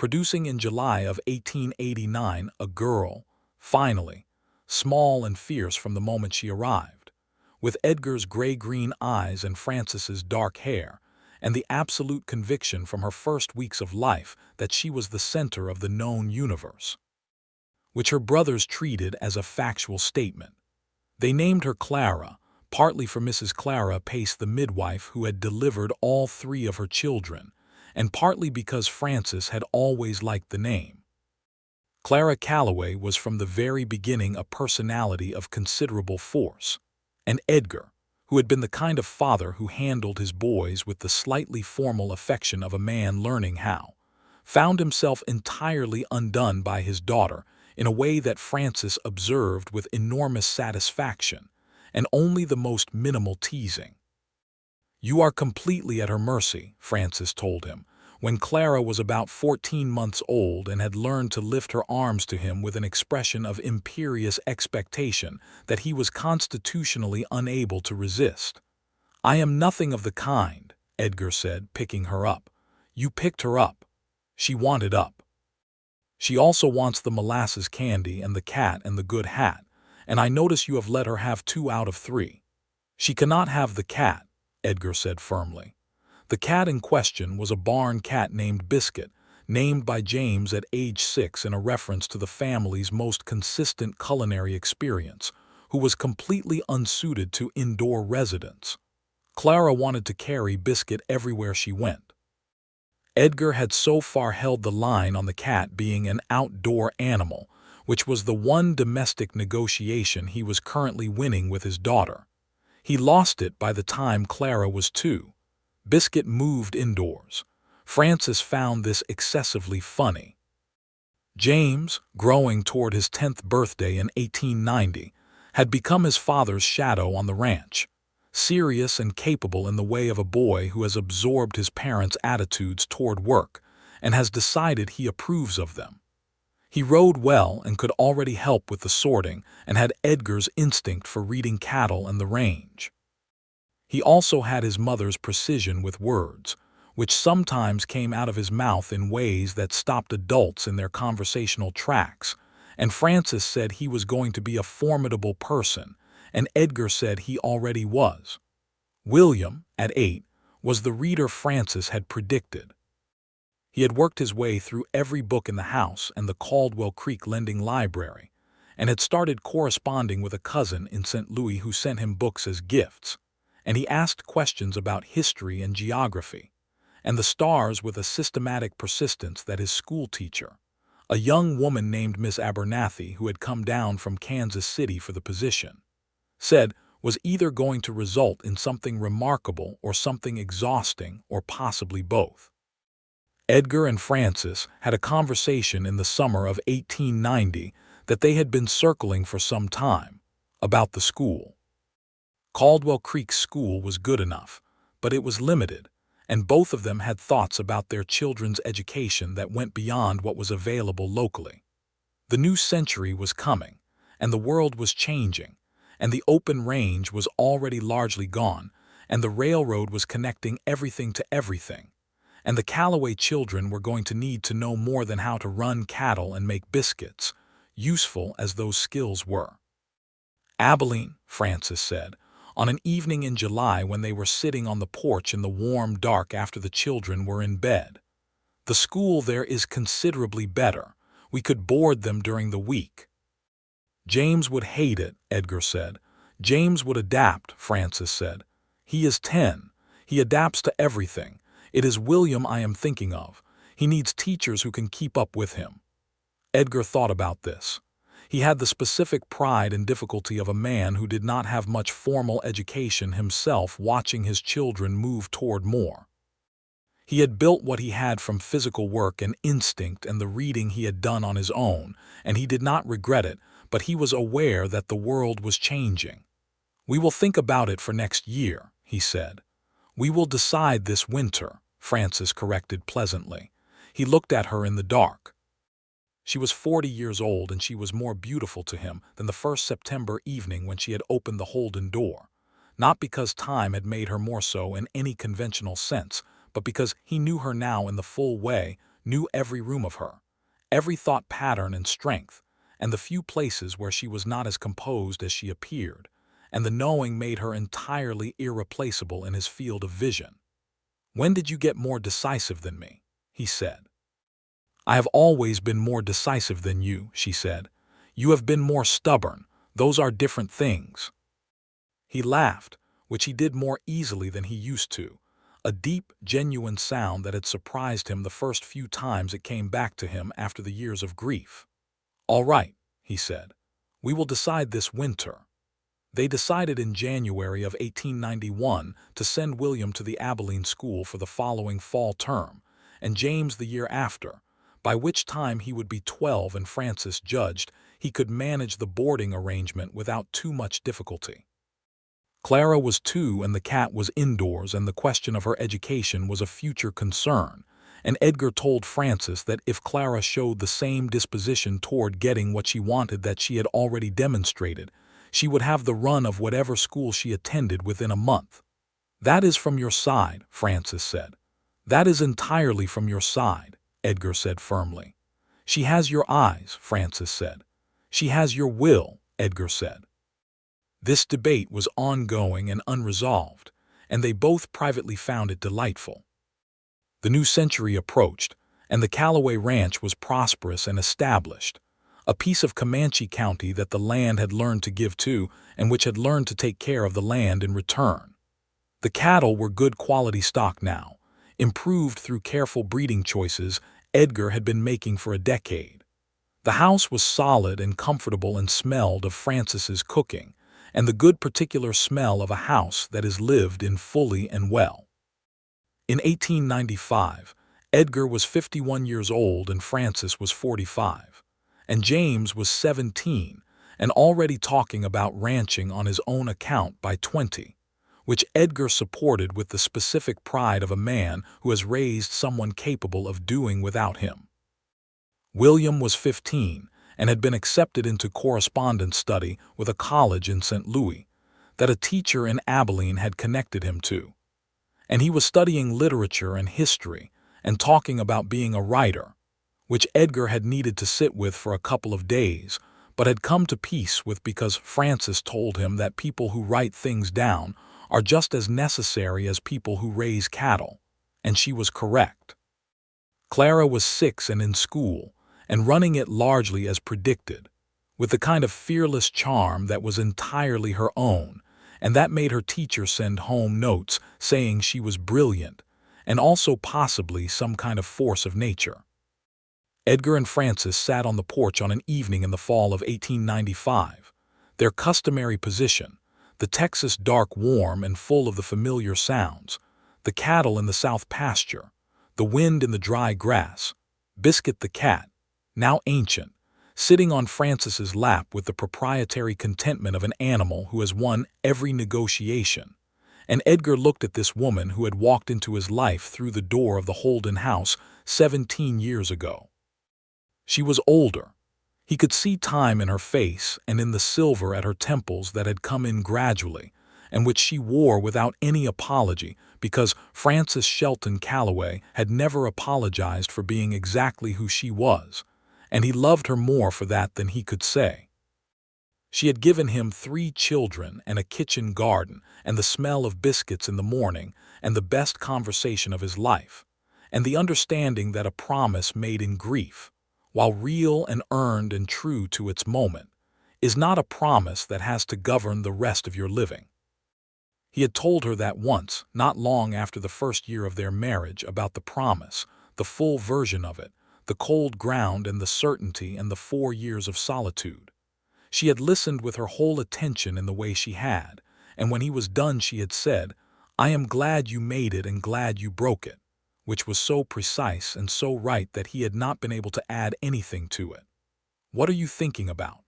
producing in July of 1889 a girl, finally, small and fierce from the moment she arrived, with Edgar's gray-green eyes and Frances's dark hair, and the absolute conviction from her first weeks of life that she was the center of the known universe, which her brothers treated as a factual statement. They named her Clara, partly for Mrs. Clara Pace, the midwife who had delivered all three of her children, and partly because Frances had always liked the name. Clara Calloway was from the very beginning a personality of considerable force, and Edgar, who had been the kind of father who handled his boys with the slightly formal affection of a man learning how, found himself entirely undone by his daughter in a way that Frances observed with enormous satisfaction, and only the most minimal teasing. "You are completely at her mercy," Frances told him, when Clara was about 14 months old and had learned to lift her arms to him with an expression of imperious expectation that he was constitutionally unable to resist. "I am nothing of the kind," Edgar said, picking her up. "You picked her up. She wanted up. She also wants the molasses candy and the cat and the good hat, and I notice you have let her have 2 out of 3. "She cannot have the cat," Edgar said firmly. The cat in question was a barn cat named Biscuit, named by James at age 6 in a reference to the family's most consistent culinary experience, who was completely unsuited to indoor residence. Clara wanted to carry Biscuit everywhere she went. Edgar had so far held the line on the cat being an outdoor animal, which was the one domestic negotiation he was currently winning with his daughter. He lost it by the time Clara was 2. Biscuit moved indoors. Frances found this excessively funny. James, growing toward his 10th birthday in 1890, had become his father's shadow on the ranch, serious and capable in the way of a boy who has absorbed his parents' attitudes toward work and has decided he approves of them. He rode well and could already help with the sorting and had Edgar's instinct for reading cattle and the range. He also had his mother's precision with words, which sometimes came out of his mouth in ways that stopped adults in their conversational tracks, and Frances said he was going to be a formidable person, and Edgar said he already was. William, at 8, was the reader Frances had predicted. He had worked his way through every book in the house and the Caldwell Creek Lending Library, and had started corresponding with a cousin in St. Louis who sent him books as gifts, and he asked questions about history and geography, and the stars with a systematic persistence that his schoolteacher, a young woman named Miss Abernathy who had come down from Kansas City for the position, said was either going to result in something remarkable or something exhausting or possibly both. Edgar and Frances had a conversation in the summer of 1890 that they had been circling for some time, about the school. Caldwell Creek School was good enough, but it was limited, and both of them had thoughts about their children's education that went beyond what was available locally. The new century was coming, and the world was changing, and the open range was already largely gone, and the railroad was connecting everything to everything, and the Calloway children were going to need to know more than how to run cattle and make biscuits, useful as those skills were. "Abilene," Frances said, on an evening in July when they were sitting on the porch in the warm dark after the children were in bed. "The school there is considerably better. We could board them during the week." "James would hate it," Edgar said. "James would adapt," Frances said. "He is 10. He adapts to everything. It is William I am thinking of. He needs teachers who can keep up with him." Edgar thought about this. He had the specific pride and difficulty of a man who did not have much formal education himself, watching his children move toward more. He had built what he had from physical work and instinct and the reading he had done on his own, and he did not regret it, but he was aware that the world was changing. "We will think about it for next year," he said. "We will decide this winter," Frances corrected pleasantly. He looked at her in the dark. She was 40 years old, and she was more beautiful to him than the first September evening when she had opened the Holden door, not because time had made her more so in any conventional sense, but because he knew her now in the full way, knew every room of her, every thought pattern and strength, and the few places where she was not as composed as she appeared, and the knowing made her entirely irreplaceable in his field of vision. "When did you get more decisive than me?" he said. "I have always been more decisive than you," she said. "You have been more stubborn. Those are different things." He laughed, which he did more easily than he used to, a deep, genuine sound that had surprised him the first few times it came back to him after the years of grief. "All right," he said. "We will decide this winter." They decided in January of 1891 to send William to the Abilene school for the following fall term, and James the year after, by which time he would be 12 and Frances judged he could manage the boarding arrangement without too much difficulty. Clara was 2 and the cat was indoors, and the question of her education was a future concern, and Edgar told Frances that if Clara showed the same disposition toward getting what she wanted that she had already demonstrated, she would have the run of whatever school she attended within a month. "That is from your side," Frances said. "That is entirely from your side," Edgar said firmly. "She has your eyes," Frances said. "She has your will," Edgar said. This debate was ongoing and unresolved, and they both privately found it delightful. The new century approached, and the Calloway Ranch was prosperous and established, a piece of Comanche County that the land had learned to give to and which had learned to take care of the land in return. The cattle were good quality stock now, improved through careful breeding choices Edgar had been making for a decade. The house was solid and comfortable and smelled of Frances's cooking, and the good particular smell of a house that is lived in fully and well. In 1895, Edgar was 51 years old and Frances was 45, and James was 17 and already talking about ranching on his own account by 20, which Edgar supported with the specific pride of a man who has raised someone capable of doing without him. William was 15 and had been accepted into correspondence study with a college in St. Louis that a teacher in Abilene had connected him to, and he was studying literature and history and talking about being a writer, which Edgar had needed to sit with for a couple of days, but had come to peace with because Frances told him that people who write things down are just as necessary as people who raise cattle, and she was correct. Clara was 6 and in school, and running it largely as predicted, with the kind of fearless charm that was entirely her own, and that made her teacher send home notes saying she was brilliant, and also possibly some kind of force of nature. Edgar and Frances sat on the porch on an evening in the fall of 1895, their customary position, the Texas dark warm and full of the familiar sounds, the cattle in the south pasture, the wind in the dry grass, Biscuit the cat, now ancient, sitting on Frances's lap with the proprietary contentment of an animal who has won every negotiation, and Edgar looked at this woman who had walked into his life through the door of the Holden house 17 years ago. She was older. He could see time in her face and in the silver at her temples that had come in gradually, and which she wore without any apology because Frances Shelton Calloway had never apologized for being exactly who she was, and he loved her more for that than he could say. She had given him 3 children and a kitchen garden and the smell of biscuits in the morning and the best conversation of his life, and the understanding that a promise made in grief, while real and earned and true to its moment, is not a promise that has to govern the rest of your living. He had told her that once, not long after the first year of their marriage, about the promise, the full version of it, the cold ground and the certainty and the 4 years of solitude. She had listened with her whole attention in the way she had, and when he was done she had said, "I am glad you made it and glad you broke it," which was so precise and so right that he had not been able to add anything to it. "What are you thinking about?"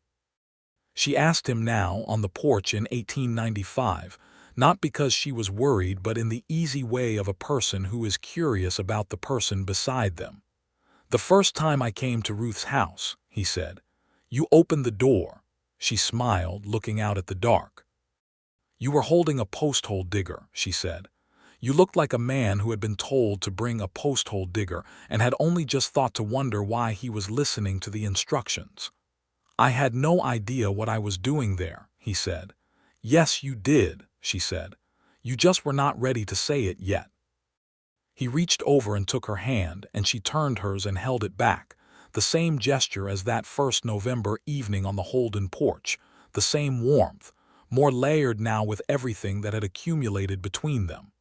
She asked him now on the porch in 1895, not because she was worried but in the easy way of a person who is curious about the person beside them. "The first time I came to Ruth's house," he said, "you opened the door." She smiled, looking out at the dark. "You were holding a post-hole digger," she said. You looked like a man who had been told to bring a post-hole digger and had only just thought to wonder why he was listening to the instructions. I had no idea what I was doing there, he said. Yes, you did, she said. You just were not ready to say it yet. He reached over and took her hand, and she turned hers and held it back, the same gesture as that first November evening on the Holden porch, the same warmth, more layered now with everything that had accumulated between them.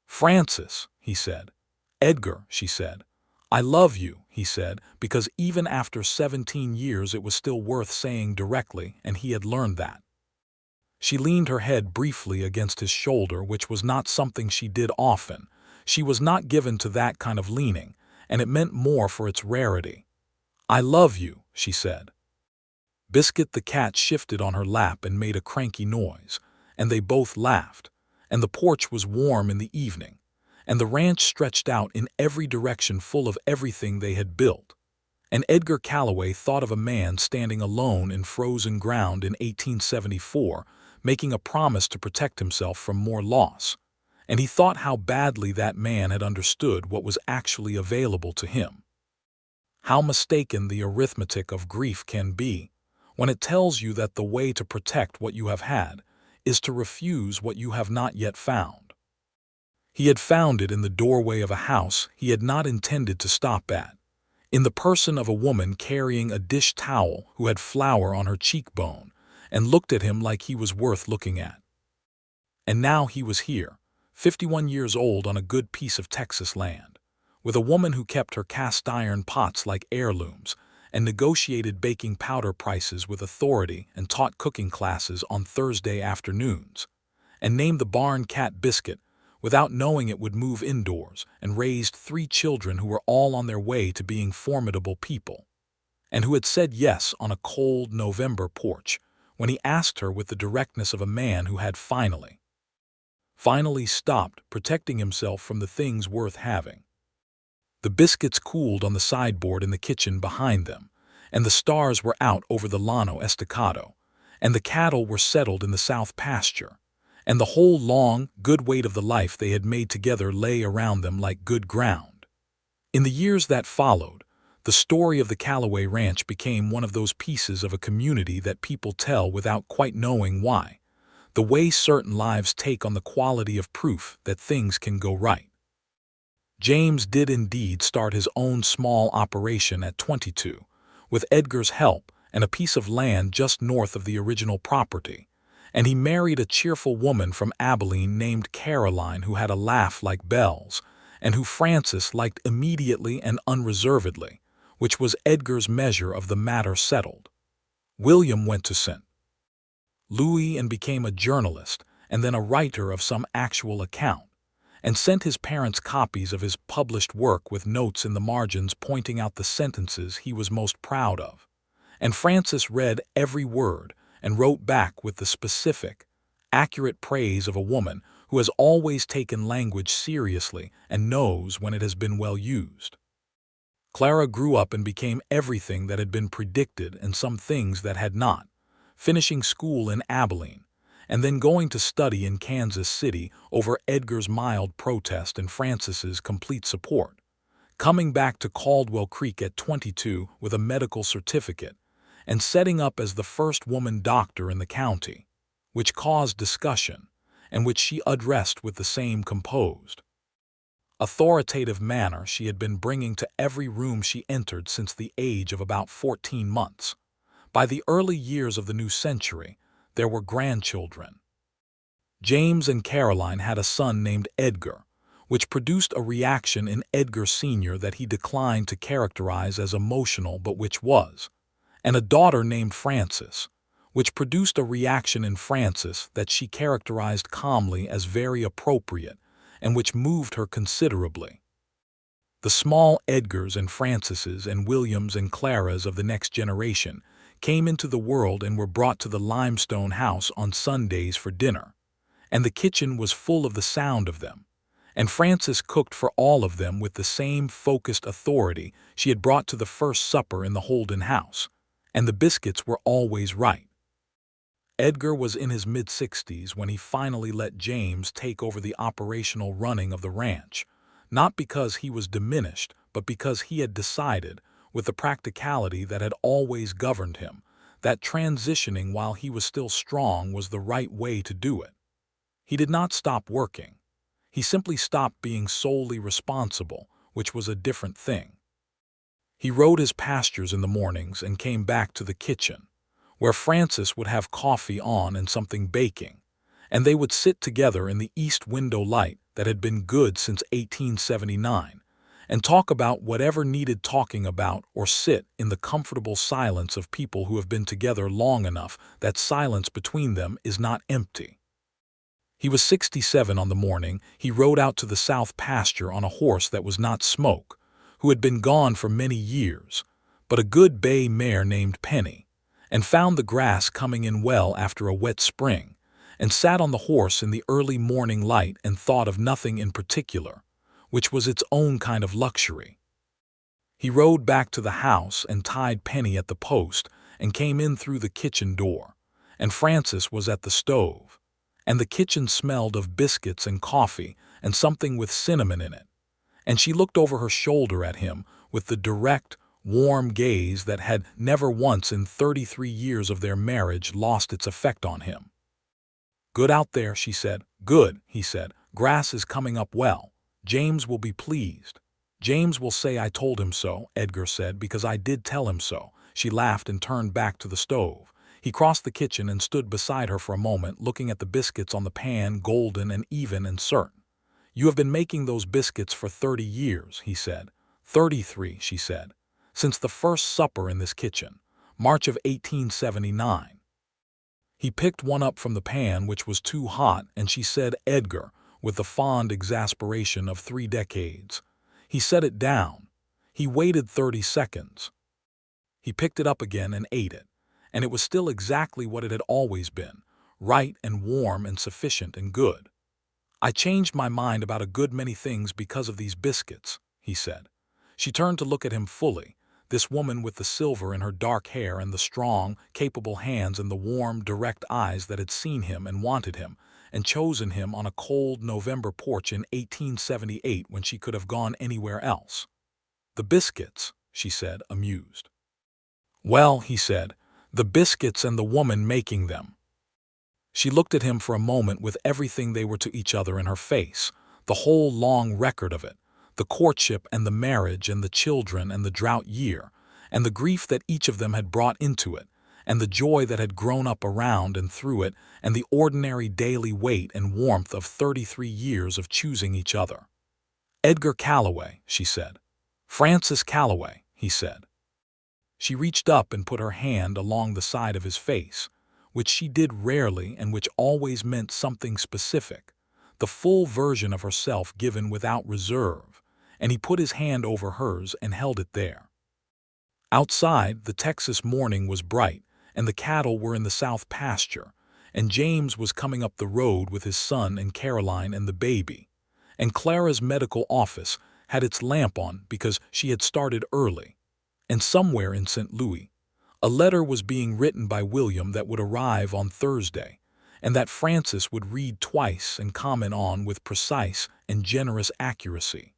Frances, he said. Edgar, she said. I love you, he said, because even after 17 years it was still worth saying directly, and he had learned that. She leaned her head briefly against his shoulder, which was not something she did often. She was not given to that kind of leaning, and it meant more for its rarity. I love you, she said. Biscuit the cat shifted on her lap and made a cranky noise, and they both laughed, and the porch was warm in the evening, and the ranch stretched out in every direction full of everything they had built. And Edgar Calloway thought of a man standing alone in frozen ground in 1874, making a promise to protect himself from more loss, and he thought how badly that man had understood what was actually available to him. How mistaken the arithmetic of grief can be when it tells you that the way to protect what you have had is to refuse what you have not yet found. He had found it in the doorway of a house he had not intended to stop at, in the person of a woman carrying a dish towel who had flour on her cheekbone and looked at him like he was worth looking at. And now he was here, 51 years old on a good piece of Texas land, with a woman who kept her cast-iron pots like heirlooms and negotiated baking powder prices with authority and taught cooking classes on Thursday afternoons, and named the barn cat Biscuit without knowing it would move indoors, and raised 3 children who were all on their way to being formidable people, and who had said yes on a cold November porch when he asked her with the directness of a man who had finally stopped protecting himself from the things worth having. The biscuits cooled on the sideboard in the kitchen behind them, and the stars were out over the Llano Estacado, and the cattle were settled in the south pasture, and the whole long, good weight of the life they had made together lay around them like good ground. In the years that followed, the story of the Calloway Ranch became one of those pieces of a community that people tell without quite knowing why, the way certain lives take on the quality of proof that things can go right. James did indeed start his own small operation at 22, with Edgar's help and a piece of land just north of the original property, and he married a cheerful woman from Abilene named Caroline who had a laugh like bells, and who Frances liked immediately and unreservedly, which was Edgar's measure of the matter settled. William went to St. Louis and became a journalist and then a writer of some actual account, and sent his parents copies of his published work with notes in the margins pointing out the sentences he was most proud of. And Frances read every word and wrote back with the specific, accurate praise of a woman who has always taken language seriously and knows when it has been well used. Clara grew up and became everything that had been predicted and some things that had not, finishing school in Abilene, and then going to study in Kansas City over Edgar's mild protest and Frances's complete support, coming back to Caldwell Creek at 22 with a medical certificate, and setting up as the first woman doctor in the county, which caused discussion, and which she addressed with the same composed, authoritative manner she had been bringing to every room she entered since the age of about 14 months. By the early years of the new century, there were grandchildren. James and Caroline had a son named Edgar, which produced a reaction in Edgar Sr. that he declined to characterize as emotional but which was, and a daughter named Frances, which produced a reaction in Frances that she characterized calmly as very appropriate and which moved her considerably. The small Edgars and Franceses and Williams and Claras of the next generation came into the world and were brought to the limestone house on Sundays for dinner, and the kitchen was full of the sound of them, and Frances cooked for all of them with the same focused authority she had brought to the first supper in the Holden house, and the biscuits were always right. Edgar was in his mid-60s when he finally let James take over the operational running of the ranch, not because he was diminished, but because he had decided, with the practicality that had always governed him, that transitioning while he was still strong was the right way to do it. He did not stop working. He simply stopped being solely responsible, which was a different thing. He rode his pastures in the mornings and came back to the kitchen, where Frances would have coffee on and something baking, and they would sit together in the east window light that had been good since 1879, and talk about whatever needed talking about or sit in the comfortable silence of people who have been together long enough that silence between them is not empty. He was 67 on the morning he rode out to the south pasture on a horse that was not Smoke, who had been gone for many years, but a good bay mare named Penny, and found the grass coming in well after a wet spring, and sat on the horse in the early morning light and thought of nothing in particular, which was its own kind of luxury. He rode back to the house and tied Penny at the post and came in through the kitchen door, and Frances was at the stove, and the kitchen smelled of biscuits and coffee and something with cinnamon in it, and she looked over her shoulder at him with the direct, warm gaze that had never once in 33 years of their marriage lost its effect on him. "Good out there," she said. "Good," he said. "Grass is coming up well. James will be pleased." "James will say I told him so," Edgar said, "because I did tell him so." She laughed and turned back to the stove. He crossed the kitchen and stood beside her for a moment, looking at the biscuits on the pan, golden and even and certain. "You have been making those biscuits for 30 years, he said. 33, she said. "Since the first supper in this kitchen, March of 1879. He picked one up from the pan, which was too hot, and she said, "Edgar," with the fond exasperation of 3 decades. He set it down. He waited 30 seconds. He picked it up again and ate it, and it was still exactly what it had always been, right and warm and sufficient and good. "I changed my mind about a good many things because of these biscuits," he said. She turned to look at him fully, this woman with the silver in her dark hair and the strong, capable hands and the warm, direct eyes that had seen him and wanted him and chosen him on a cold November porch in 1878 when she could have gone anywhere else. "The biscuits," she said, amused. "Well," he said, "the biscuits and the woman making them." She looked at him for a moment with everything they were to each other in her face, the whole long record of it, the courtship and the marriage and the children and the drought year, and the grief that each of them had brought into it, and the joy that had grown up around and through it, and the ordinary daily weight and warmth of 33 years of choosing each other. "Edgar Calloway," she said. "Frances Calloway," he said. She reached up and put her hand along the side of his face, which she did rarely and which always meant something specific, the full version of herself given without reserve, and he put his hand over hers and held it there. Outside, the Texas morning was bright, and the cattle were in the south pasture, and James was coming up the road with his son and Caroline and the baby, and Clara's medical office had its lamp on because she had started early, and somewhere in St. Louis, a letter was being written by William that would arrive on Thursday, and that Frances would read twice and comment on with precise and generous accuracy.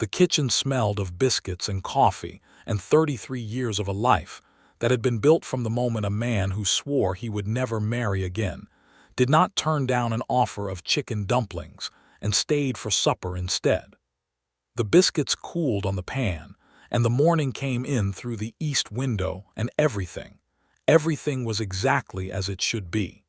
The kitchen smelled of biscuits and coffee and 33 years of a life that had been built from the moment a man who swore he would never marry again did not turn down an offer of chicken dumplings and stayed for supper instead. The biscuits cooled on the pan, and the morning came in through the east window, and everything was exactly as it should be.